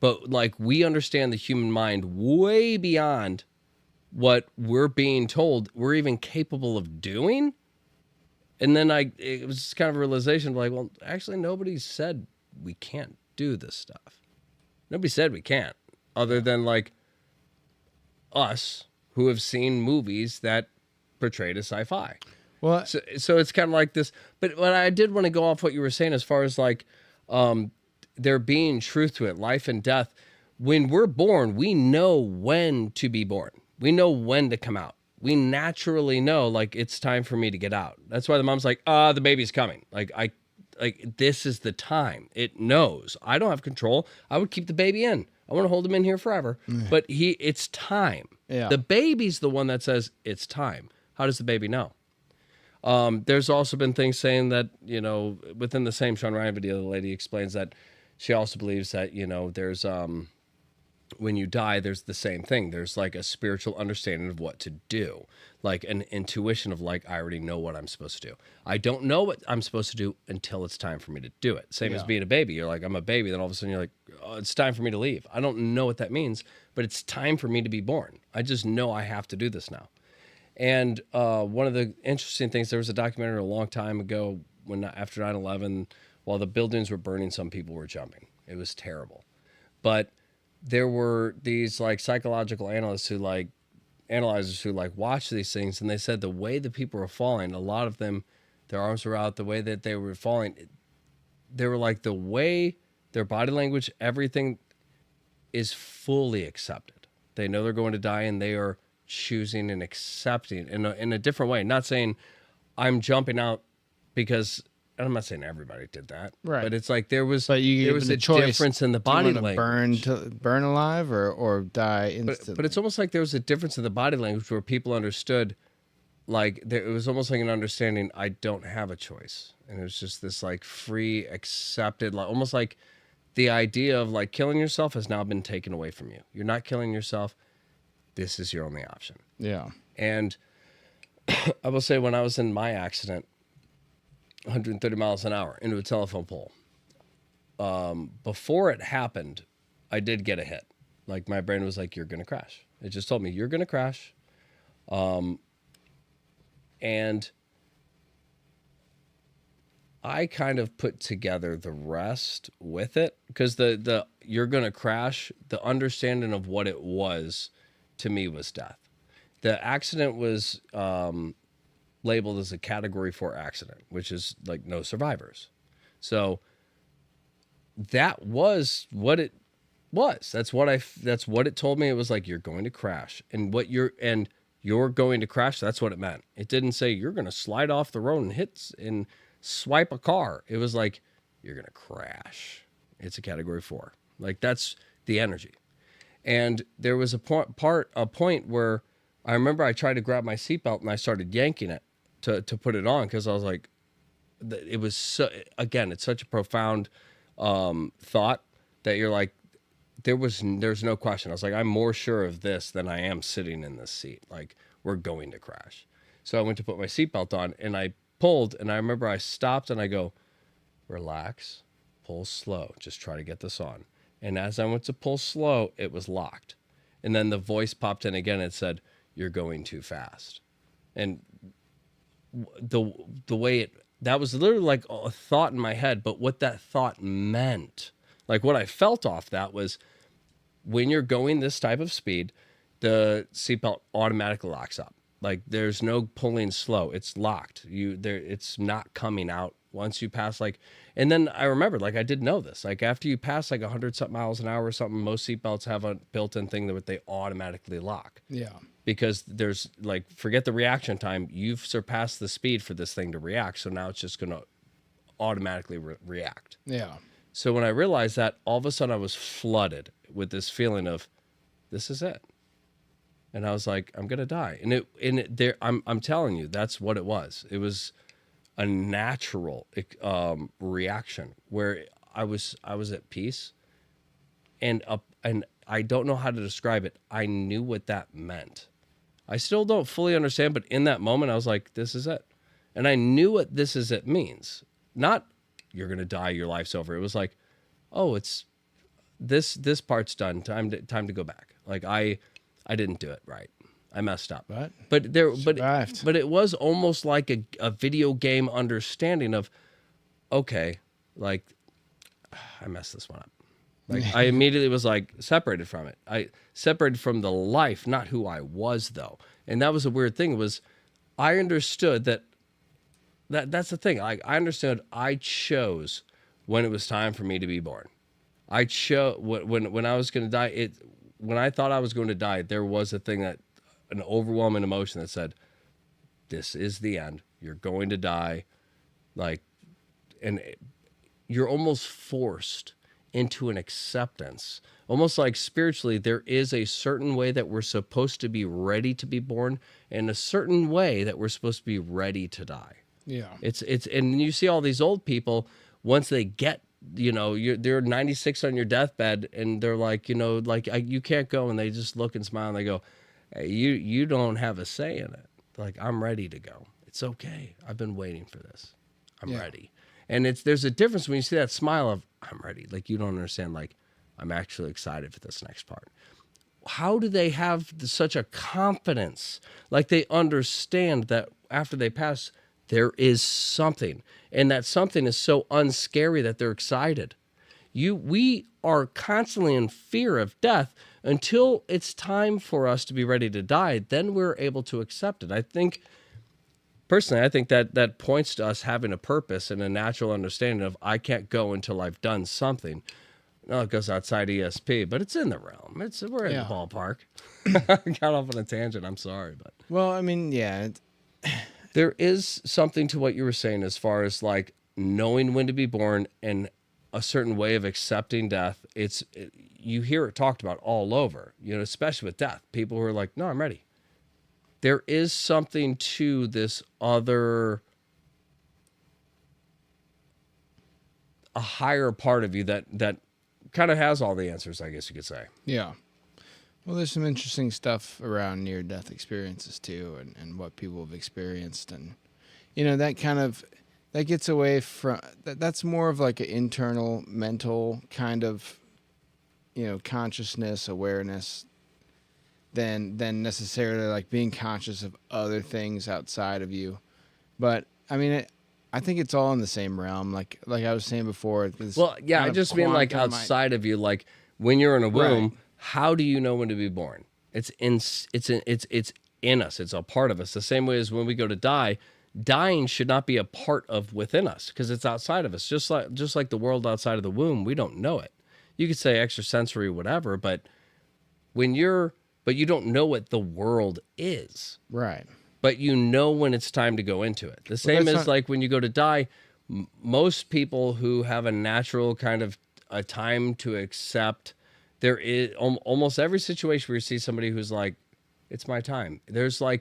but like we understand the human mind way beyond what we're being told we're even capable of doing. And then it was kind of a realization of like, well, actually nobody said we can't do this stuff. Nobody said we can't, other than like us who have seen movies that portrayed as sci-fi. Well, So it's kind of like this. But I did want to go off what you were saying as far as like there being truth to it, life and death. When we're born, we know when to be born. We know when to come out. We naturally know, like, it's time for me to get out. That's why the mom's like, the baby's coming. Like, this is the time. It knows. I don't have control. I would keep the baby in. I want to hold him in here forever. But it's time. Yeah. The baby's the one that says it's time. How does the baby know? There's also been things saying that, within the same Sean Ryan video, the lady explains that she also believes that, there's, when you die, there's the same thing. There's like a spiritual understanding of what to do, like an intuition of like, I already know what I'm supposed to do. I don't know what I'm supposed to do until it's time for me to do it. Same as being a baby. You're like, I'm a baby. Then all of a sudden you're like, oh, it's time for me to leave. I don't know what that means, but it's time for me to be born. I just know I have to do this now. And one of the interesting things, there was a documentary a long time ago when after 9/11, while the buildings were burning, some people were jumping. It was terrible. But there were these like psychological analysts who analyzers who watched these things, and they said the way the people were falling, a lot of them, their arms were out, the way that they were falling, they were like the way their body language, everything is fully accepted. They know they're going to die, and they are choosing and accepting in a different way. Not saying I'm jumping out because, and I'm not saying everybody did that, right? But it's like there was a choice, difference in the body language. Burn alive or die instantly. But it's almost like there was a difference in the body language where people understood, it was almost like an understanding. I don't have a choice, and it was just this like free, accepted, almost like the idea of like killing yourself has now been taken away from you. You're not killing yourself. This is your only option. Yeah. And I will say, when I was in my accident, 130 miles an hour into a telephone pole, before it happened, I did get a hit. Like, my brain was like, you're going to crash. It just told me, you're going to crash. And I kind of put together the rest with it, because the you're going to crash, the understanding of what it was to me was death. The accident was labeled as a Category 4 accident, which is like no survivors. So that was what it was. That's what it told me. It was like, you're going to crash, and you're going to crash. That's what it meant. It didn't say you're going to slide off the road and swipe a car. It was like, you're going to crash. It's a Category 4. Like, that's the energy. And there was a point where I remember I tried to grab my seatbelt and I started yanking it to put it on, because I was like, it was again, it's such a profound thought that you're like, there's no question. I was like, I'm more sure of this than I am sitting in this seat. Like, we're going to crash. So I went to put my seatbelt on and I pulled, and I remember I stopped and I go, relax, pull slow, just try to get this on. And as I went to pull slow, it was locked. And then the voice popped in again and said, "You're going too fast." And the way that was literally like a thought in my head, but what that thought meant, like what I felt off that was, when you're going this type of speed, the seatbelt automatically locks up. Like there's no pulling slow. It's locked. It's not coming out once you pass and then I remembered, I did know this. Like after you pass 100 something miles an hour or something, most seatbelts have a built-in thing that they automatically lock. Yeah. Because there's forget the reaction time. You've surpassed the speed for this thing to react. So now it's just going to automatically react. Yeah. So when I realized that, all of a sudden I was flooded with this feeling of, this is it. And I was like, I'm gonna die. I'm telling you, that's what it was. It was a natural reaction where I was at peace, and I don't know how to describe it. I knew what that meant. I still don't fully understand, but in that moment, I was like, this is it, and I knew what this is it means. Not you're gonna die, your life's over. It was like, oh, it's this part's done. Time to go back. I didn't do it right. I messed up. But it was almost like a video game understanding of, okay, I messed this one up. I immediately was separated from it. I separated from the life, not who I was though. And that was a weird thing, was I understood that's the thing. I understood I chose when it was time for me to be born. I chose when I was going to die. When I thought I was going to die, there was an overwhelming emotion that said, this is the end. You're going to die. And you're almost forced into an acceptance. Almost like spiritually, there is a certain way that we're supposed to be ready to be born, and a certain way that we're supposed to be ready to die. Yeah. And you see all these old people, once they get, they're 96 on your deathbed, and they're you can't go, and they just look and smile and they go, hey, you don't have a say in it. I'm ready to go. It's okay. I've been waiting for this. I'm ready. And there's a difference when you see that smile of, I'm ready. You don't understand. I'm actually excited for this next part. How do they have such a confidence? They understand that after they pass, there is something, and that something is so unscary that they're excited. We are constantly in fear of death until it's time for us to be ready to die. Then we're able to accept it. I think that points to us having a purpose and a natural understanding of, I can't go until I've done something. No, it goes outside ESP, but it's in the realm. We're in the ballpark. Got off on a tangent. I'm sorry, but there is something to what you were saying as far as knowing when to be born and a certain way of accepting death. You hear it talked about all over, especially with death. People who are like, no, I'm ready. There is something to this other, a higher part of you that kind of has all the answers, I guess you could say. Yeah. Well, there's some interesting stuff around near-death experiences too, and what people have experienced, and that gets away from that's more of an internal mental kind of consciousness, awareness than necessarily being conscious of other things outside of you. But I think it's all in the same realm. Like I was saying before. I just mean outside of you, when you're in a womb. Right. How do you know when to be born? It's in us. It's a part of us. The same way as when we go to die, dying should not be a part of within us because it's outside of us. Just like the world outside of the womb, we don't know it. You could say extrasensory, whatever, but you don't know what the world is. Right. But you know when it's time to go into it. The same as when you go to die, most people who have a natural kind of a time to accept. There is almost every situation where you see somebody who's it's my time. There's a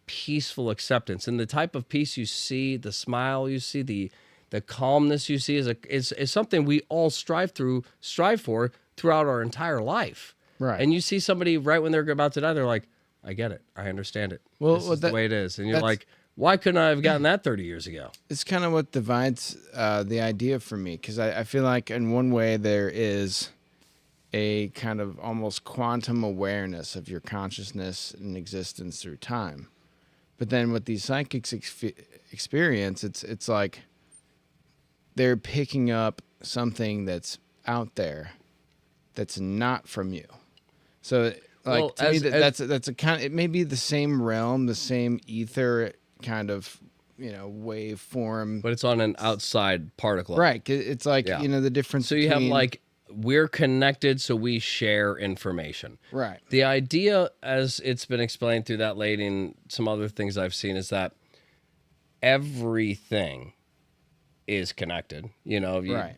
peaceful acceptance, and the type of peace you see, the smile you see, the calmness you see is something we all strive for throughout our entire life. Right. And you see somebody right when they're about to die, they're like, I get it. I understand it. This is the way it is. And you're like, why couldn't I have gotten that 30 years ago? It's kind of what divides the idea for me, because I feel like in one way there is a kind of almost quantum awareness of your consciousness and existence through time. But then what these psychics experience, it's like they're picking up something that's out there that's not from you. So like Well, to me, as- that's a kind of, it may be the same realm, the same ether kind of, wave form. But it's on an outside particle. Right. It's like, Yeah. the difference So you have between, like, we're connected, so we share information. right. The idea, as it's been explained through that lady and some other things I've seen, is that everything is connected. You know, if you Right.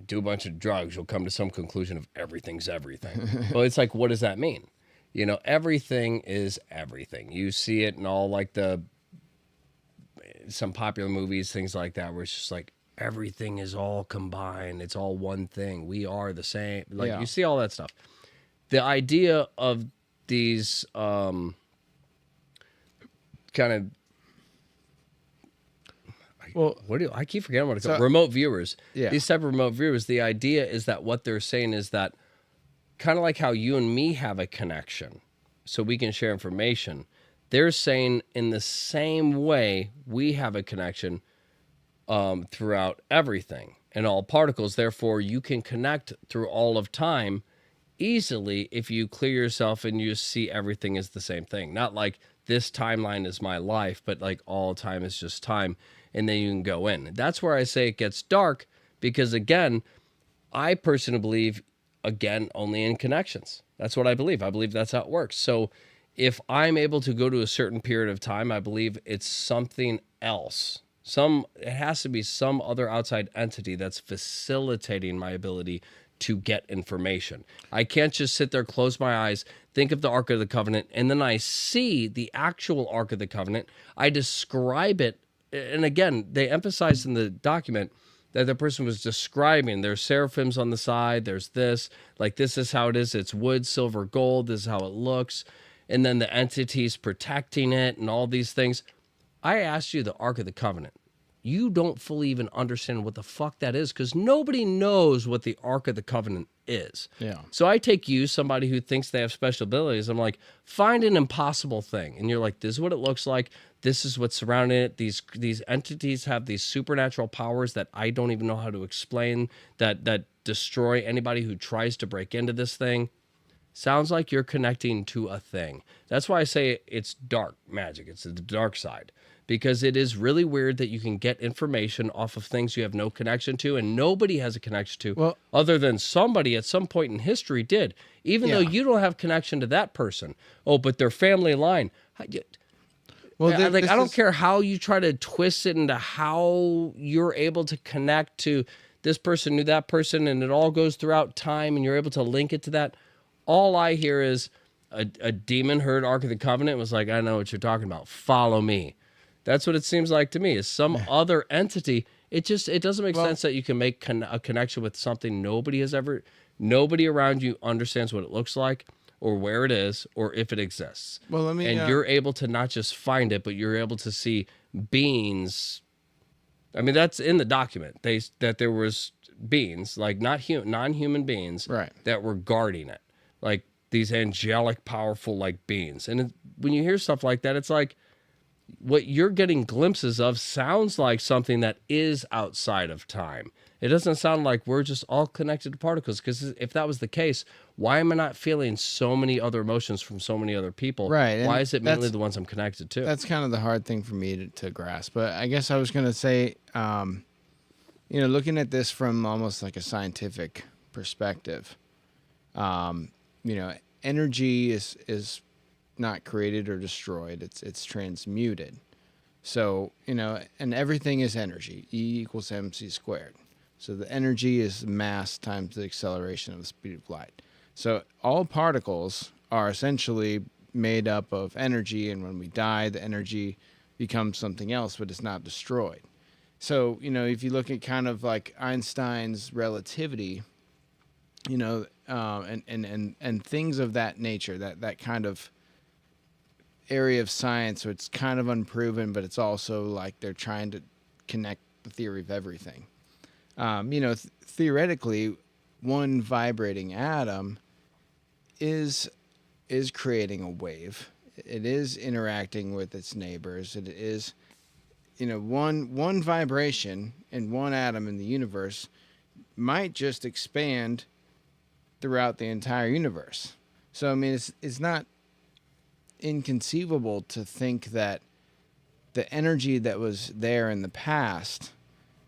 do a bunch of drugs, you'll come to some conclusion of everything's everything. Well, it's like, what does that mean? You know, everything is everything. You see it in all like some popular movies, things like that, where it's just like everything is all combined. It's all one thing. We are the same. Like Yeah. you see all that stuff. The idea of these kind of Well, I keep forgetting what it's So- called. Remote viewers. Yeah. These type of remote viewers, the idea is that what they're saying is that kind of like how you and me have a connection so we can share information. They're saying in the same way we have a connection throughout everything and all particles. Therefore, you can connect through all of time easily if you clear yourself and you see everything as the same thing. Not like this timeline is my life, but like all time is just time. And then you can go in. That's where I say it gets dark because, again, I personally believe, again, only in connections. That's what I believe. I believe that's how it works. So if I'm able to go to a certain period of time, I believe it's something else. It has to be some other outside entity that's facilitating my ability to get information. I can't just sit there, close my eyes, think of the Ark of the Covenant, and then I see the actual Ark of the Covenant. I describe it. And again, they emphasize in the document that the person was describing there's seraphims on the side, there's this, like this is how it is, it's wood, silver, gold, this is how it looks, and then the entities protecting it and all these things. I asked you the Ark of the Covenant. You don't fully even understand what the fuck that is because nobody knows what the Ark of the Covenant is. Yeah. So I take you, somebody who thinks they have special abilities, I'm like, find an impossible thing. And you're like, this is what it looks like. This is what's surrounding it. These entities have these supernatural powers that I don't even know how to explain that destroy anybody who tries to break into this thing. Sounds like you're connecting to a thing. That's why I say it's dark magic. It's the dark side. Because it is really weird that you can get information off of things you have no connection to and nobody has a connection to Well- other than somebody at some point in history did. Even though Yeah. you don't have connection to that person. Oh, but their family line. Well, I this don't is- care how you try to twist it into how you're able to connect to this person knew that person and it all goes throughout time and you're able to link it to that. All I hear is a demon heard Ark of the Covenant and was like, I know what you're talking about. Follow me. That's what it seems like to me is some other entity. It doesn't make sense that you can make a connection with something nobody around you understands what it looks like or where it is or if it exists. Well, let me. And you're able to not just find it, but you're able to see beings. I mean, that's in the document. That there was beings, like non-human beings, Right. that were guarding it, like these angelic, powerful, like beings. And when you hear stuff like that, it's like what you're getting glimpses of sounds like something that is outside of time. It doesn't sound like we're just all connected to particles. Because if that was the case, why am I not feeling so many other emotions from so many other people? Right, and Why is it mainly that's- the ones I'm connected to? That's kind of the hard thing for me to grasp. But I guess I was going to say, looking at this from almost like a scientific perspective, energy is not created or destroyed. It's transmuted. So, and everything is energy. E equals mc squared. So the energy is mass times the acceleration of the speed of light. So all particles are essentially made up of energy, and when we die, the energy becomes something else, but it's not destroyed. So, if you look at kind of like Einstein's relativity, and things of that nature, that kind of area of science, so it's kind of unproven, but it's also like they're trying to connect the theory of everything. Theoretically, one vibrating atom is creating a wave. It is interacting with its neighbors. It is, one vibration in one atom in the universe might just expand throughout the entire universe. So, I mean, it's not inconceivable to think that the energy that was there in the past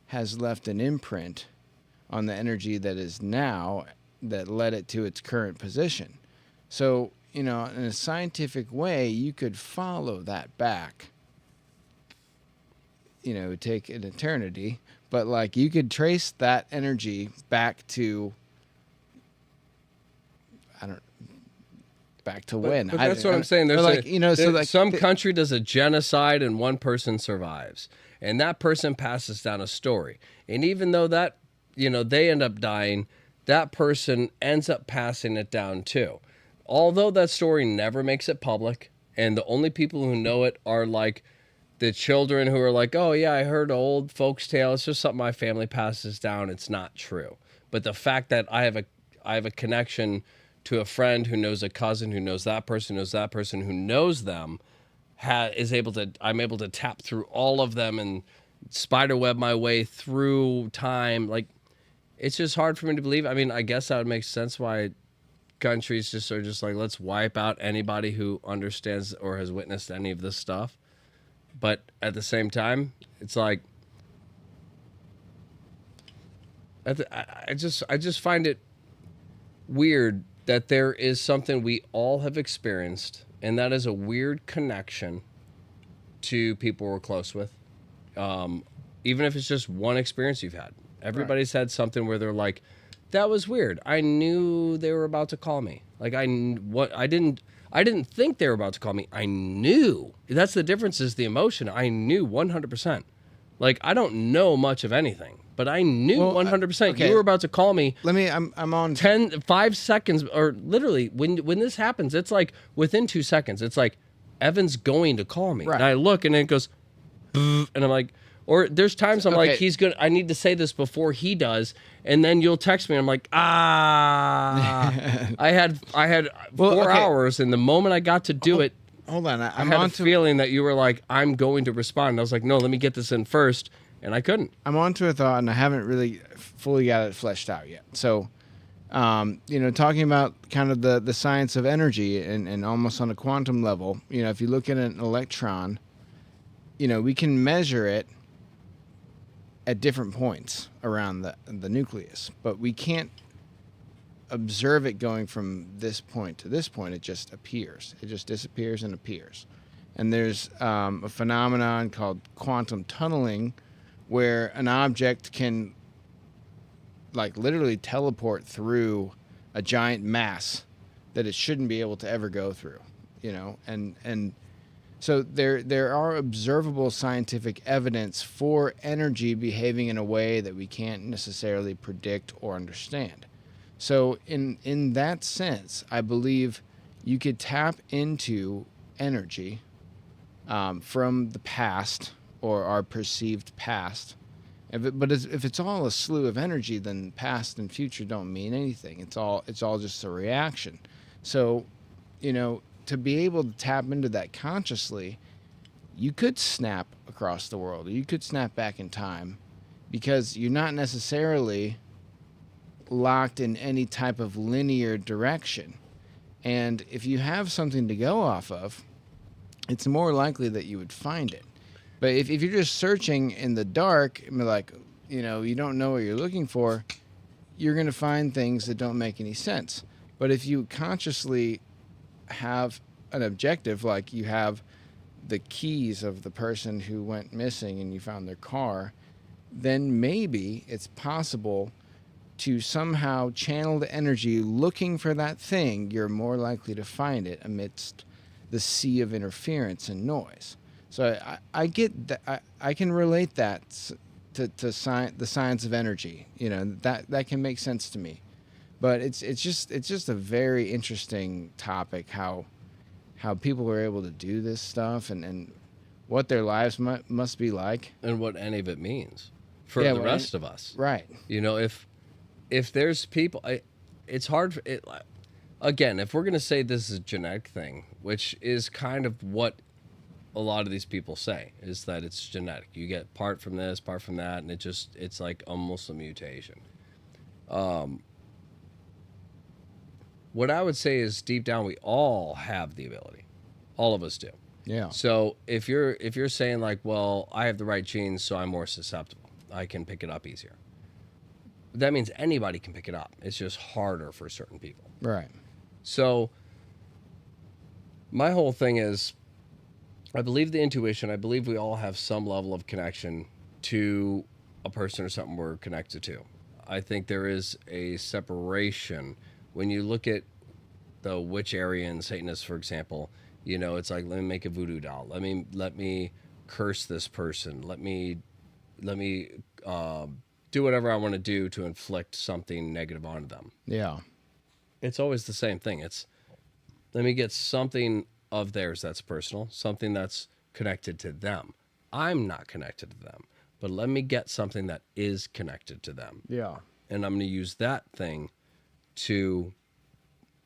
has left an imprint on the energy that is now that led it to its current position. So, in a scientific way, you could follow that back. It would take an eternity, but like you could trace that energy back to, back to when. But that's what I'm saying. There's some country does a genocide and one person survives, and that person passes down a story. And even though that, they end up dying, that person ends up passing it down too. Although that story never makes it public, and the only people who know it are like the children who are like, oh yeah, I heard an old folks tale. It's just something my family passes down. It's not true. But the fact that I have a connection to a friend who knows a cousin who knows that person who knows them, I'm able to tap through all of them and spiderweb my way through time. Like, it's just hard for me to believe. I mean, I guess that would make sense why countries are just like, let's wipe out anybody who understands or has witnessed any of this stuff. But at the same time, it's like, I just find it weird that there is something we all have experienced, and that is a weird connection to people we're close with. Even if it's just one experience you've had. Everybody's had something where they're like, that was weird. I knew they were about to call me. Like, I didn't think they were about to call me. I knew. That's the difference, is the emotion. I knew 100%. Like, I don't know much of anything, but I knew 100%. Okay. You were about to call me. I'm on 5 seconds, or literally when this happens, it's like within 2 seconds. It's like, Evan's going to call me. Right. And I look and it goes, and I'm like, or there's times I'm like, I need to say this before he does. And then you'll text me. And I'm like, I had 4 hours. And the moment I got to do it, hold on. I had a feeling that you were like, I'm going to respond. And I was like, no, let me get this in first. And I couldn't. I'm on to a thought, and I haven't really fully got it fleshed out yet. So, talking about kind of the science of energy and almost on a quantum level, if you look at an electron, we can measure it at different points around the nucleus, but we can't observe it going from this point to this point. It just appears. It just disappears and appears. And there's a phenomenon called quantum tunneling, where an object can like literally teleport through a giant mass that it shouldn't be able to ever go through, and so there are observable scientific evidence for energy behaving in a way that we can't necessarily predict or understand. So in that sense, I believe you could tap into energy from the past or our perceived past. But if it's all a slew of energy, then past and future don't mean anything. It's all just a reaction. So, to be able to tap into that consciously, you could snap across the world, or you could snap back in time, because you're not necessarily locked in any type of linear direction. And if you have something to go off of, it's more likely that you would find it. But if you're just searching in the dark, and like, you don't know what you're looking for, you're going to find things that don't make any sense. But if you consciously have an objective, like you have the keys of the person who went missing and you found their car, then maybe it's possible to somehow channel the energy looking for that thing. You're more likely to find it amidst the sea of interference and noise. So I get that. I can relate that to the science of energy. That can make sense to me. But it's just a very interesting topic, how people are able to do this stuff and what their lives must be like, and what any of it means for the rest of us. Right. if there's people, it's hard. Again, if we're going to say this is a genetic thing, which is kind of what a lot of these people say, is that it's genetic. You get part from this, part from that, and it's like almost a mutation. What I would say is deep down, we all have the ability. All of us do. Yeah. So if you're saying like, well, I have the right genes, so I'm more susceptible, I can pick it up easier. That means anybody can pick it up. It's just harder for certain people. Right. So my whole thing is, I believe the intuition. I believe we all have some level of connection to a person or something we're connected to. I think there is a separation. When you look at the witch area and Satanists, for example, you know, it's like, let me make a voodoo doll. Let me curse this person. Let me do whatever I want to do to inflict something negative onto them. Yeah. It's always the same thing. It's, let me get something of theirs that's personal, something that's connected to them. I'm not connected to them, but let me get something that is connected to them. Yeah. And I'm going to use that thing to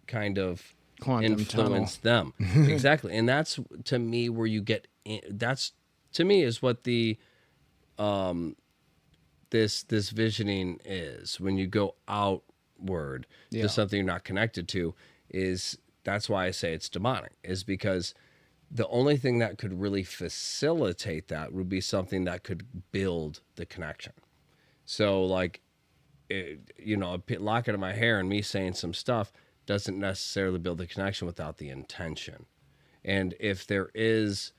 kind of Quantum influence them. Exactly. And that's, to me, where you get that's, to me, is what the this visioning is. When you go outward to something you're not connected to, is, that's why I say it's demonic, is because the only thing that could really facilitate that would be something that could build the connection. So like, you know, a locket of my hair and me saying some stuff doesn't necessarily build the connection without the intention. And if there is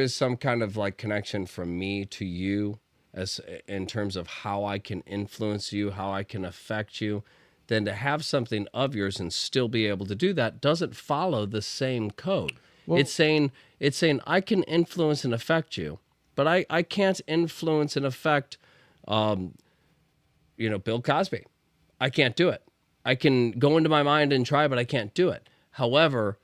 some kind of like connection from me to you, as in terms of how I can influence you, how I can affect you, then to have something of yours and still be able to do that doesn't follow the same code. Well, it's saying I can influence and affect you, but I can't influence and affect, Bill Cosby. I can't do it. I can go into my mind and try, but I can't do it. However,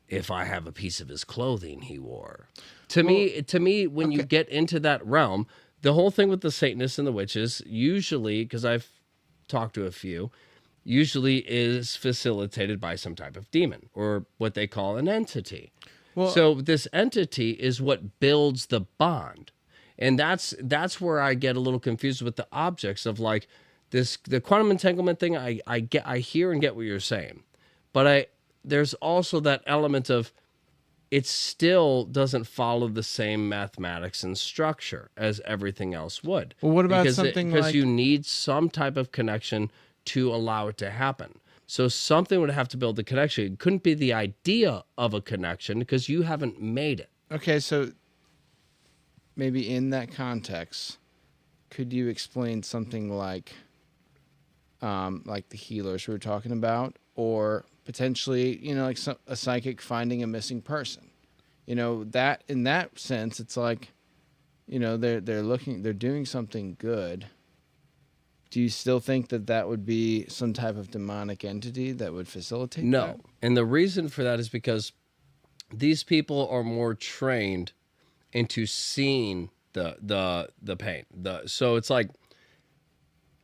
if I have a piece of his clothing he wore, to me, when you get into that realm, the whole thing with the Satanists and the witches, usually, because I've talked to a few, usually is facilitated by some type of demon or what they call an entity. Well, so this entity is what builds the bond. And that's where I get a little confused with the objects of like the quantum entanglement thing. I hear and get what you're saying, but there's also that element of it still doesn't follow the same mathematics and structure as everything else would. Well, what about because you need some type of connection to allow it to happen. So something would have to build the connection. It couldn't be the idea of a connection because you haven't made it. Okay, so maybe in that context, could you explain something like the healers we were talking about, or potentially, like a psychic finding a missing person? That in that sense, it's like, they're doing something good. Do you still think that would be some type of demonic entity that would facilitate that? No. And the reason for that is because these people are more trained into seeing the pain. So it's like,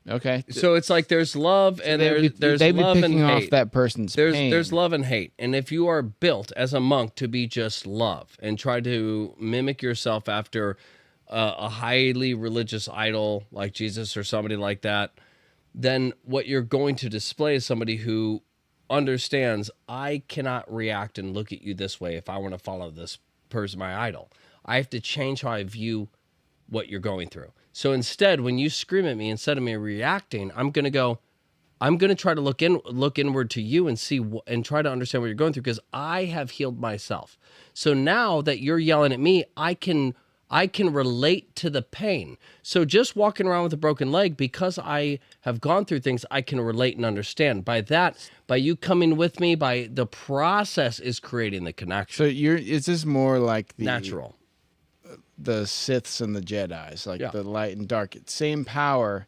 okay. So it's like there's love and there's they'd be love and picking hate. off that person's pain. There's love and hate. And if you are built as a monk to be just love and try to mimic yourself after a highly religious idol like Jesus or somebody like that, then what you're going to display is somebody who understands, I cannot react and look at you this way if I want to follow this person, my idol. I have to change how I view what you're going through. So instead, when you scream at me, instead of me reacting, I'm going to try to look inward to you and see and try to understand what you're going through, because I have healed myself. So now that you're yelling at me, I can relate to the pain. So just walking around with a broken leg, because I have gone through things, I can relate and understand. By you coming with me, by the process is creating the connection. So is this more like the natural? The Siths and the Jedis, like the light and dark, same power,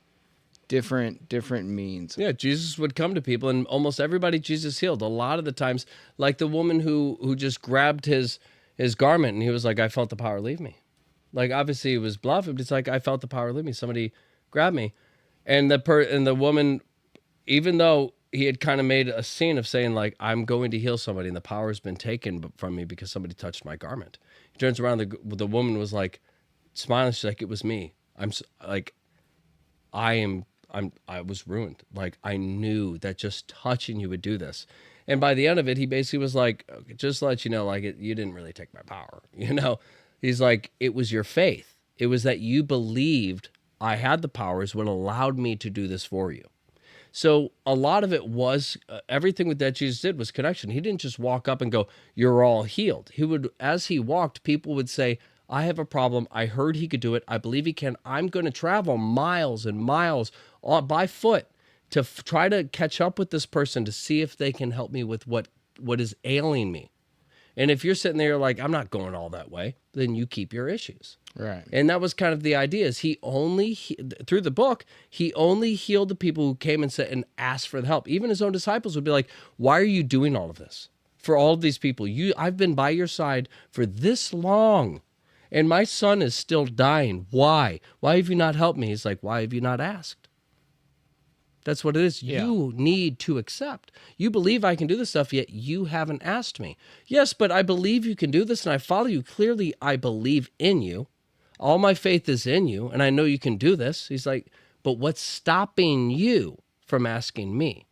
different means. Yeah, Jesus would come to people, and almost everybody Jesus healed. A lot of the times, like the woman who just grabbed his garment, and he was like, I felt the power leave me. Like, obviously it was bluff, but it's like, I felt the power leave me. Somebody grabbed me. And the woman, even though he had kind of made a scene of saying like, I'm going to heal somebody and the power has been taken from me because somebody touched my garment. He turns around, the woman was like smiling. She's like, it was me. I was ruined. Like, I knew that just touching you would do this. And by the end of it, he basically was like, okay, just to let you know, like, you didn't really take my power. He's like, it was your faith. It was that you believed I had the powers, what allowed me to do this for you. So a lot of it was everything that Jesus did was connection. He didn't just walk up and go, you're all healed. He would, as he walked, people would say, I have a problem. I heard he could do it. I believe he can. I'm going to travel miles and miles by foot to try to catch up with this person to see if they can help me with what is ailing me. And if you're sitting there like, I'm not going all that way, then you keep your issues. Right. And that was kind of the idea is through the book, he only healed the people who came and said and asked for the help. Even his own disciples would be like, why are you doing all of this? For all of these people, I've been by your side for this long. And my son is still dying. Why? Why have you not helped me? He's like, why have you not asked? That's what it is. Yeah. You need to accept. You believe I can do this stuff, yet you haven't asked me. Yes, but I believe you can do this, and I follow you. Clearly, I believe in you. All my faith is in you, and I know you can do this. He's like, but what's stopping you from asking me?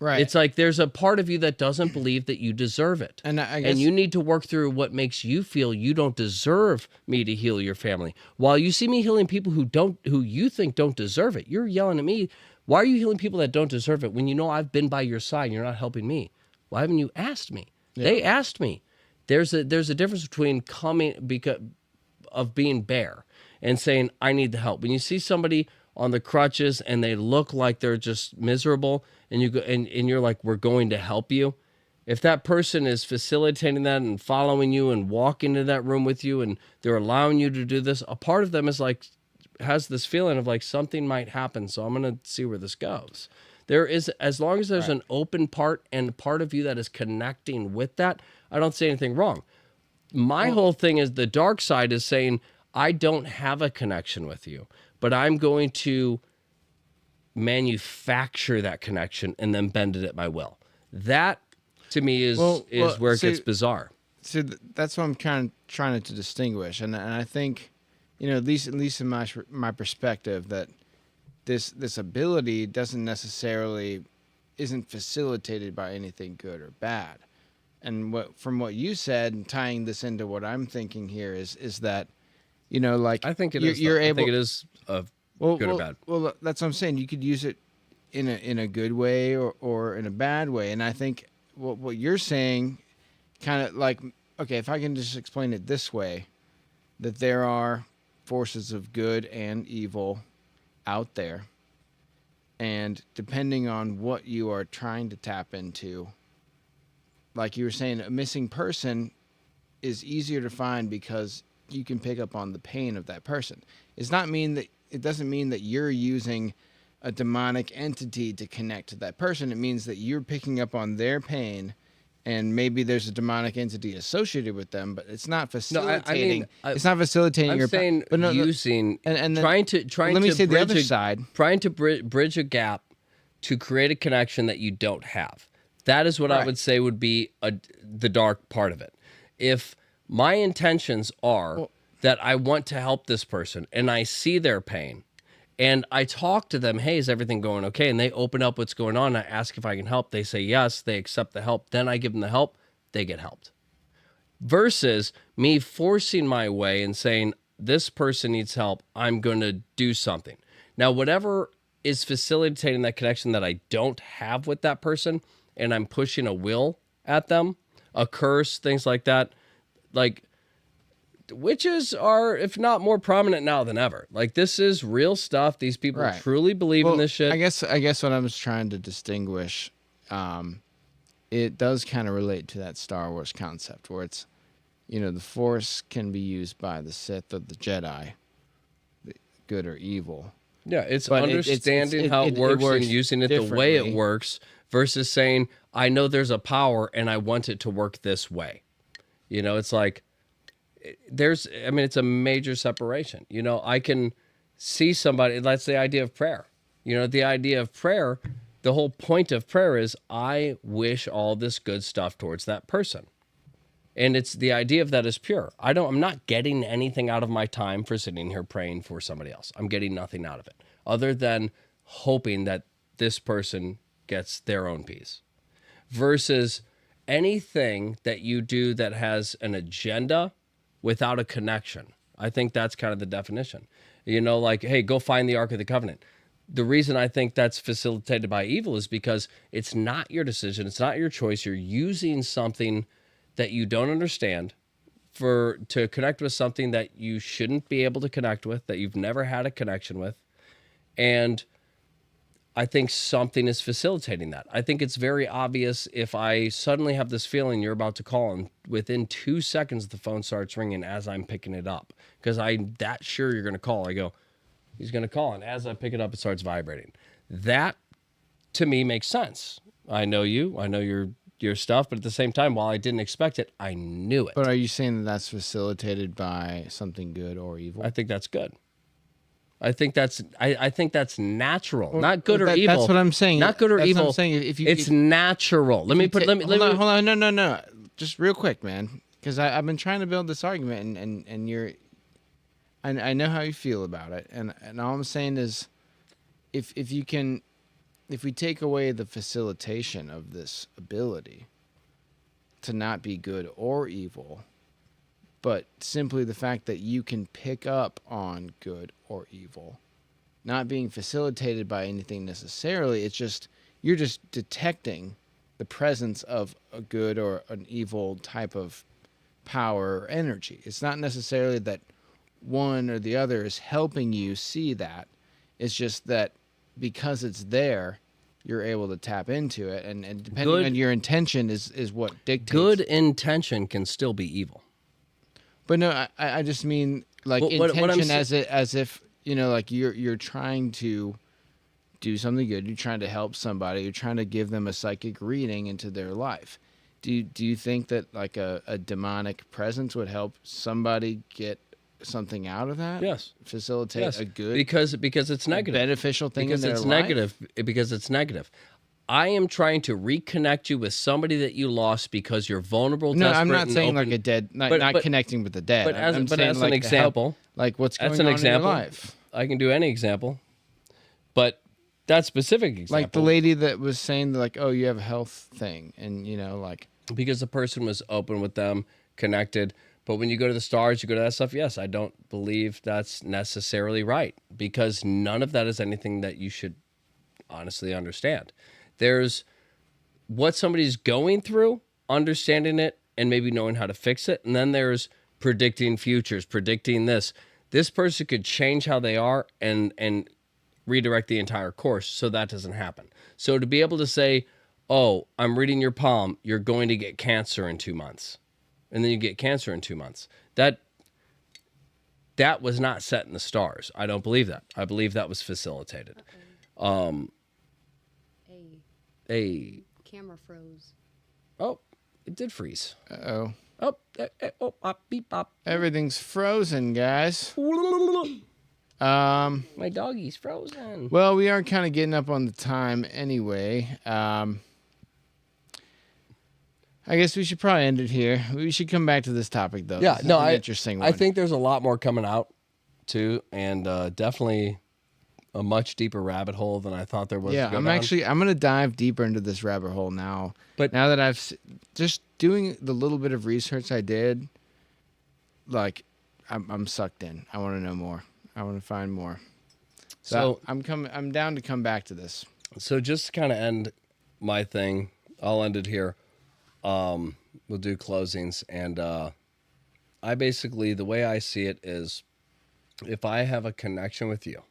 Right. It's like there's a part of you that doesn't believe that you deserve it. And I guess, and you need to work through what makes you feel you don't deserve me to heal your family. While you see me healing people who you think don't deserve it, you're yelling at me, why are you healing people that don't deserve it when you know I've been by your side and you're not helping me? Why haven't you asked me? Yeah. They asked me. There's a difference between of being bare and saying, I need the help. When you see somebody on the crutches and they look like they're just miserable and you go and you're like, we're going to help you. If that person is facilitating that and following you and walking into that room with you and they're allowing you to do this, a part of them is like, has this feeling of like something might happen. So I'm going to see where this goes. There is, as long as there's an open part and part of you that is connecting with that, I don't see anything wrong. My whole thing is the dark side is saying, I don't have a connection with you, but I'm going to manufacture that connection and then bend it at my will. That to me is where it gets bizarre. So that's what I'm kind of trying to distinguish. And I think, at least in my perspective, that this ability isn't facilitated by anything good or bad. And from what you said, and tying this into what I'm thinking here is that, like I think it you're is. able. I think it is good or bad. Well, that's what I'm saying. You could use it in a good way or in a bad way. And I think what you're saying, kind of like, okay, if I can just explain it this way, that there are forces of good and evil out there, and depending on what you are trying to tap into, like you were saying, a missing person is easier to find because you can pick up on the pain of that person. It doesn't mean that you're using a demonic entity to connect to that person. It means that you're picking up on their pain, and maybe there's a demonic entity associated with them, but it's not facilitating. It's not facilitating. I'm saying using and trying to let me say the other side, trying to bridge a gap to create a connection that you don't have. That is what I would say would be the dark part of it. If my intentions are that I want to help this person and I see their pain and I talk to them, hey, is everything going okay? And they open up what's going on. I ask if I can help. They say yes. They accept the help. Then I give them the help. They get helped. Versus me forcing my way and saying, this person needs help. I'm going to do something. Now, whatever is facilitating that connection that I don't have with that person, and I'm pushing a will at them, a curse, things like that, like witches are, if not more prominent now than ever. Like, this is real stuff. These people truly believe in this shit. I guess what I was trying to distinguish, it does kind of relate to that Star Wars concept where it's, the Force can be used by the Sith or the Jedi, good or evil. Yeah, it's understanding how it works and using it the way it works versus saying, I know there's a power and I want it to work this way. It's like, it's a major separation. I can see somebody, that's the idea of prayer. You know, the idea of prayer, the whole point of prayer is I wish all this good stuff towards that person. And it's the idea of that is pure. I'm not getting anything out of my time for sitting here praying for somebody else. I'm getting nothing out of it other than hoping that this person gets their own peace. Versus anything that you do that has an agenda without a connection. I think that's kind of the definition. You know, like, hey, go find the Ark of the Covenant. The reason I think that's facilitated by evil is because it's not your decision. It's not your choice. You're using something that you don't understand to connect with something that you shouldn't be able to connect with, that you've never had a connection with. And I think something is facilitating that. I think it's very obvious if I suddenly have this feeling you're about to call, and within 2 seconds the phone starts ringing as I'm picking it up because I'm that sure you're going to call. I go, he's going to call, and as I pick it up, it starts vibrating. That to me makes sense. I know you. I know your stuff, but at the same time, while I didn't expect it, I knew it. But are you saying that that's facilitated by something good or evil? I think that's good. I think that's natural, not good or evil. That's what I'm saying. Not good or that's evil. What I'm saying. It's natural. Let me hold on. No. Just real quick, man, because I've been trying to build this argument, and you're. I know how you feel about it, and all I'm saying is, if we take away the facilitation of this ability to not be good or evil, but simply the fact that you can pick up on good or evil, not being facilitated by anything necessarily, it's just you're just detecting the presence of a good or an evil type of power or energy. It's not necessarily that one or the other is helping you see that. It's just that because it's there, you're able to tap into it, and depending on your intention is what dictates. Good intention can still be evil. But no, I just mean like intention as if, you know, like you're trying to do something good. You're trying to help somebody. You're trying to give them a psychic reading into their life. Do you think that like a demonic presence would help somebody get something out of that? Yes. Facilitate a good because it's negative. Beneficial thing because in their it's life? negative. Because it's negative. I am trying to reconnect you with somebody that you lost because you're vulnerable. No, desperate, I'm not and saying open. like a dead, not connecting with the dead. But as, I'm but saying as like an example, like what's going that's an on example. in your life. I can do any example, but that specific example, Like the lady that was saying that, like, oh, you have a health thing, and you know, like because the person was open with them, connected. But when you go to the stars, you go to that stuff. Yes, I don't believe that's necessarily right because none of that is anything that you should honestly understand. There's what somebody's going through, understanding it, and maybe knowing how to fix it. And then there's predicting futures, predicting this. This person could change how they are and redirect the entire course so that doesn't happen. So to be able to say, oh, I'm reading your palm, you're going to get cancer in 2 months. And then you get cancer in 2 months. That was not set in the stars. I don't believe that. I believe that was facilitated. A camera froze. Oh, it did freeze. oh, Beep, bop. everything's frozen, guys. My doggy's frozen. Well, we are kind of getting up on the time anyway. I guess we should probably end it here. We should come back to this topic, though. Yeah, This is no, an interesting one. I think there's a lot more coming out, too, and definitely a much deeper rabbit hole than I thought there was. Yeah, to go I'm down. going to dive deeper into this rabbit hole now. But now that just doing the little bit of research I did, like, I'm sucked in. I want to know more. I want to find more. So I'm down to come back to this. So just to kind of end my thing, I'll end it here. We'll do closings, and I basically, the way I see it is, if I have a connection with you,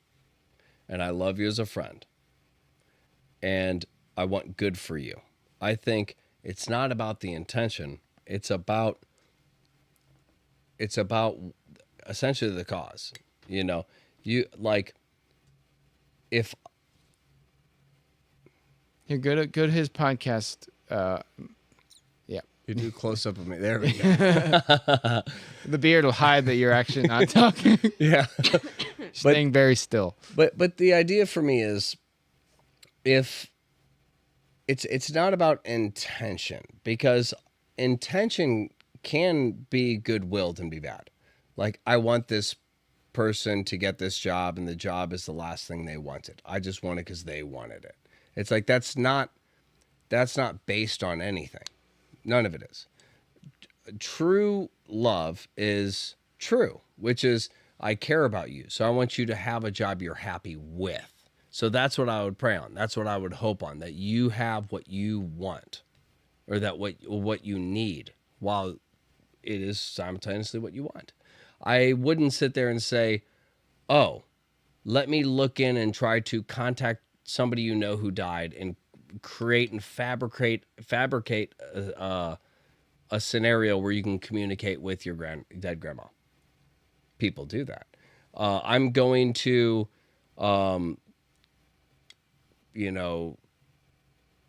and I love you as a friend, and I want good for you, I think it's not about the intention. It's about essentially the cause. You know, you like if You're good at his podcast. Yeah, you do close up of me. There we go. the beard will hide that you're actually not talking. Yeah. Staying very still. But the idea for me is if it's not about intention, because intention can be good-willed and be bad. Like, I want this person to get this job, and the job is the last thing they wanted. I just want it because they wanted it. It's like that's not based on anything. None of it is. True love is true, which is I care about you, so I want you to have a job you're happy with. So that's what I would pray on. That's what I would hope on, that you have what you want, or that what you need, while it is simultaneously what you want. I wouldn't sit there and say, oh, let me look in and try to contact somebody you know who died and create and fabricate a scenario where you can communicate with your dead grandma. People do that. I'm going to,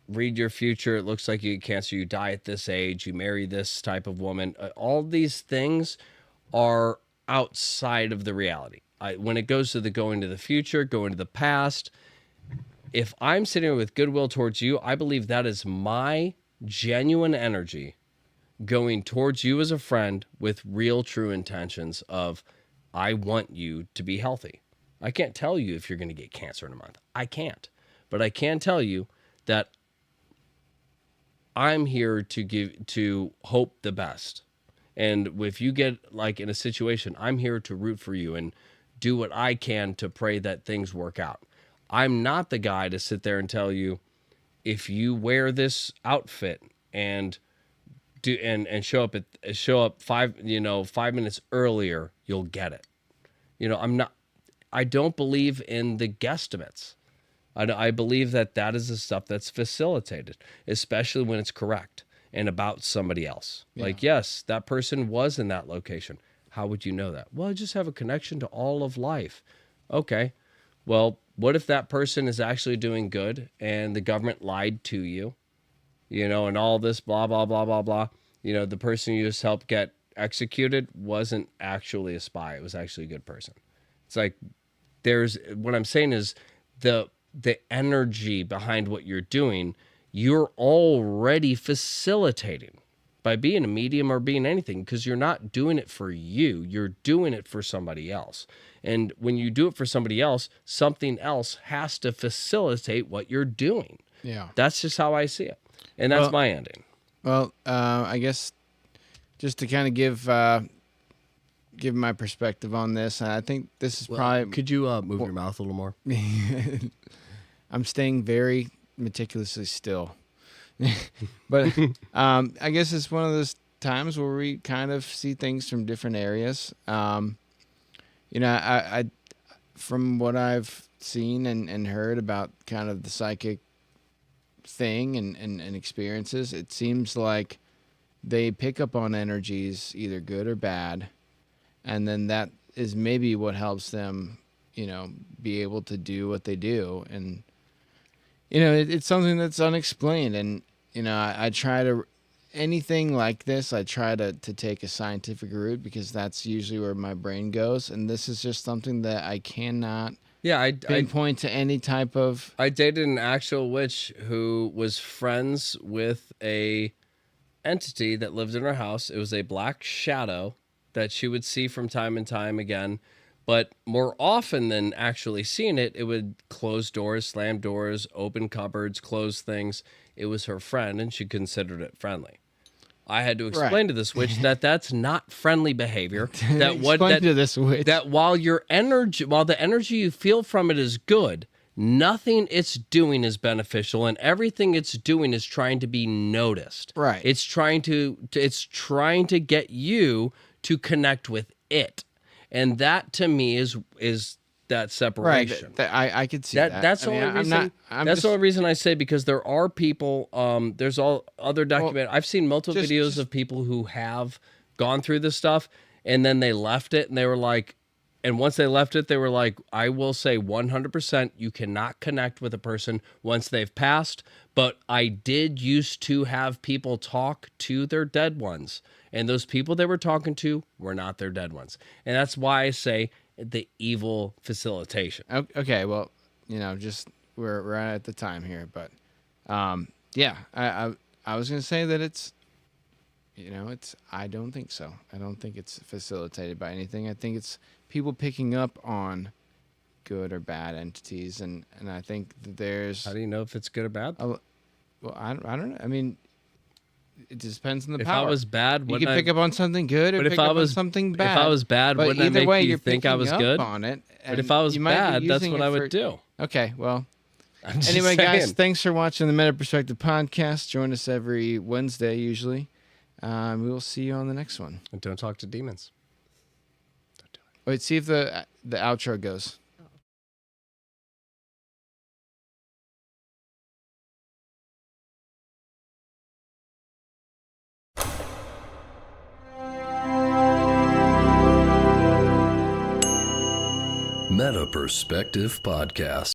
read your future. It looks like you get cancer. You die at this age. You marry this type of woman. All these things are outside of the reality. When it goes to the going to the future, going to the past, if I'm sitting here with goodwill towards you, I believe that is my genuine energy going towards you as a friend with real, true intentions of, I want you to be healthy. I can't tell you if you're going to get cancer in a month. I can't. But I can tell you that I'm here to hope the best. And if you get like in a situation, I'm here to root for you and do what I can to pray that things work out. I'm not the guy to sit there and tell you, if you wear this outfit and show up 5 minutes earlier, you'll get it. I don't believe in the guesstimates. I believe that is the stuff that's facilitated, especially when it's correct and about somebody else. Yeah. Like, yes, that person was in that location. How would you know that? Well, I just have a connection to all of life. Okay. Well, what if that person is actually doing good and the government lied to you, and all this blah, blah, blah, blah, blah. The person you just helped get executed wasn't actually a spy. It was actually a good person. It's like, what I'm saying is the energy behind what you're doing, you're already facilitating by being a medium or being anything, because you're not doing it for you. You're doing it for somebody else. And when you do it for somebody else, something else has to facilitate what you're doing. Yeah. That's just how I see it. And that's my ending. Well, I guess just to kind of give my perspective on this, and I think this is probably... Could you move your mouth a little more? I'm staying very meticulously still. But I guess it's one of those times where we kind of see things from different areas. I from what I've seen and heard about kind of the psychic thing and experiences, it seems like they pick up on energies, either good or bad, and then that is maybe what helps them, be able to do what they do. And it's something that's unexplained. And I try to, anything like this, I try to take a scientific route, because that's usually where my brain goes. And this is just something that I cannot pinpoint to any type of... I dated an actual witch who was friends with a entity that lived in her house. It was a black shadow that she would see from time and time again. But more often than actually seeing it, it would close doors, slam doors, open cupboards, close things. It was her friend, and she considered it friendly. I had to explain to this witch that that's not friendly behavior. That while the energy you feel from it is good, nothing it's doing is beneficial, and everything it's doing is trying to be noticed. Right. It's trying to get you to connect with it. And that to me is that separation. Right. I could see that. That's the only reason. That's the only reason I say, because there are people. There's all other document. I've seen multiple videos of people who have gone through this stuff, and then they left it, and they were like, and once they left it, they were like, I will say 100%, you cannot connect with a person once they've passed. But I did used to have people talk to their dead ones, and those people they were talking to were not their dead ones, and that's why I say the evil facilitation. Okay, well, just we're at the time here, but yeah, I was gonna say that it's, I don't think so. I don't think it's facilitated by anything. I think it's people picking up on good or bad entities, and I think that there's. How do you know if it's good or bad? Well, I don't know. I mean, it just depends on the If power. I was bad, you wouldn't can pick up on something good or But if pick I up was- on something bad. If I was bad, but wouldn't I either make way, you you're think I picking was up good? on it. But and if I was you might be bad, that's using what it I for- would do. Okay, well. I'm just Anyway, guys, saying. thanks for watching the Meta Perspective podcast. Join us every Wednesday, usually. We will see you on the next one. And don't talk to demons. Don't do it. Wait, see if the outro goes. Meta Perspective Podcast.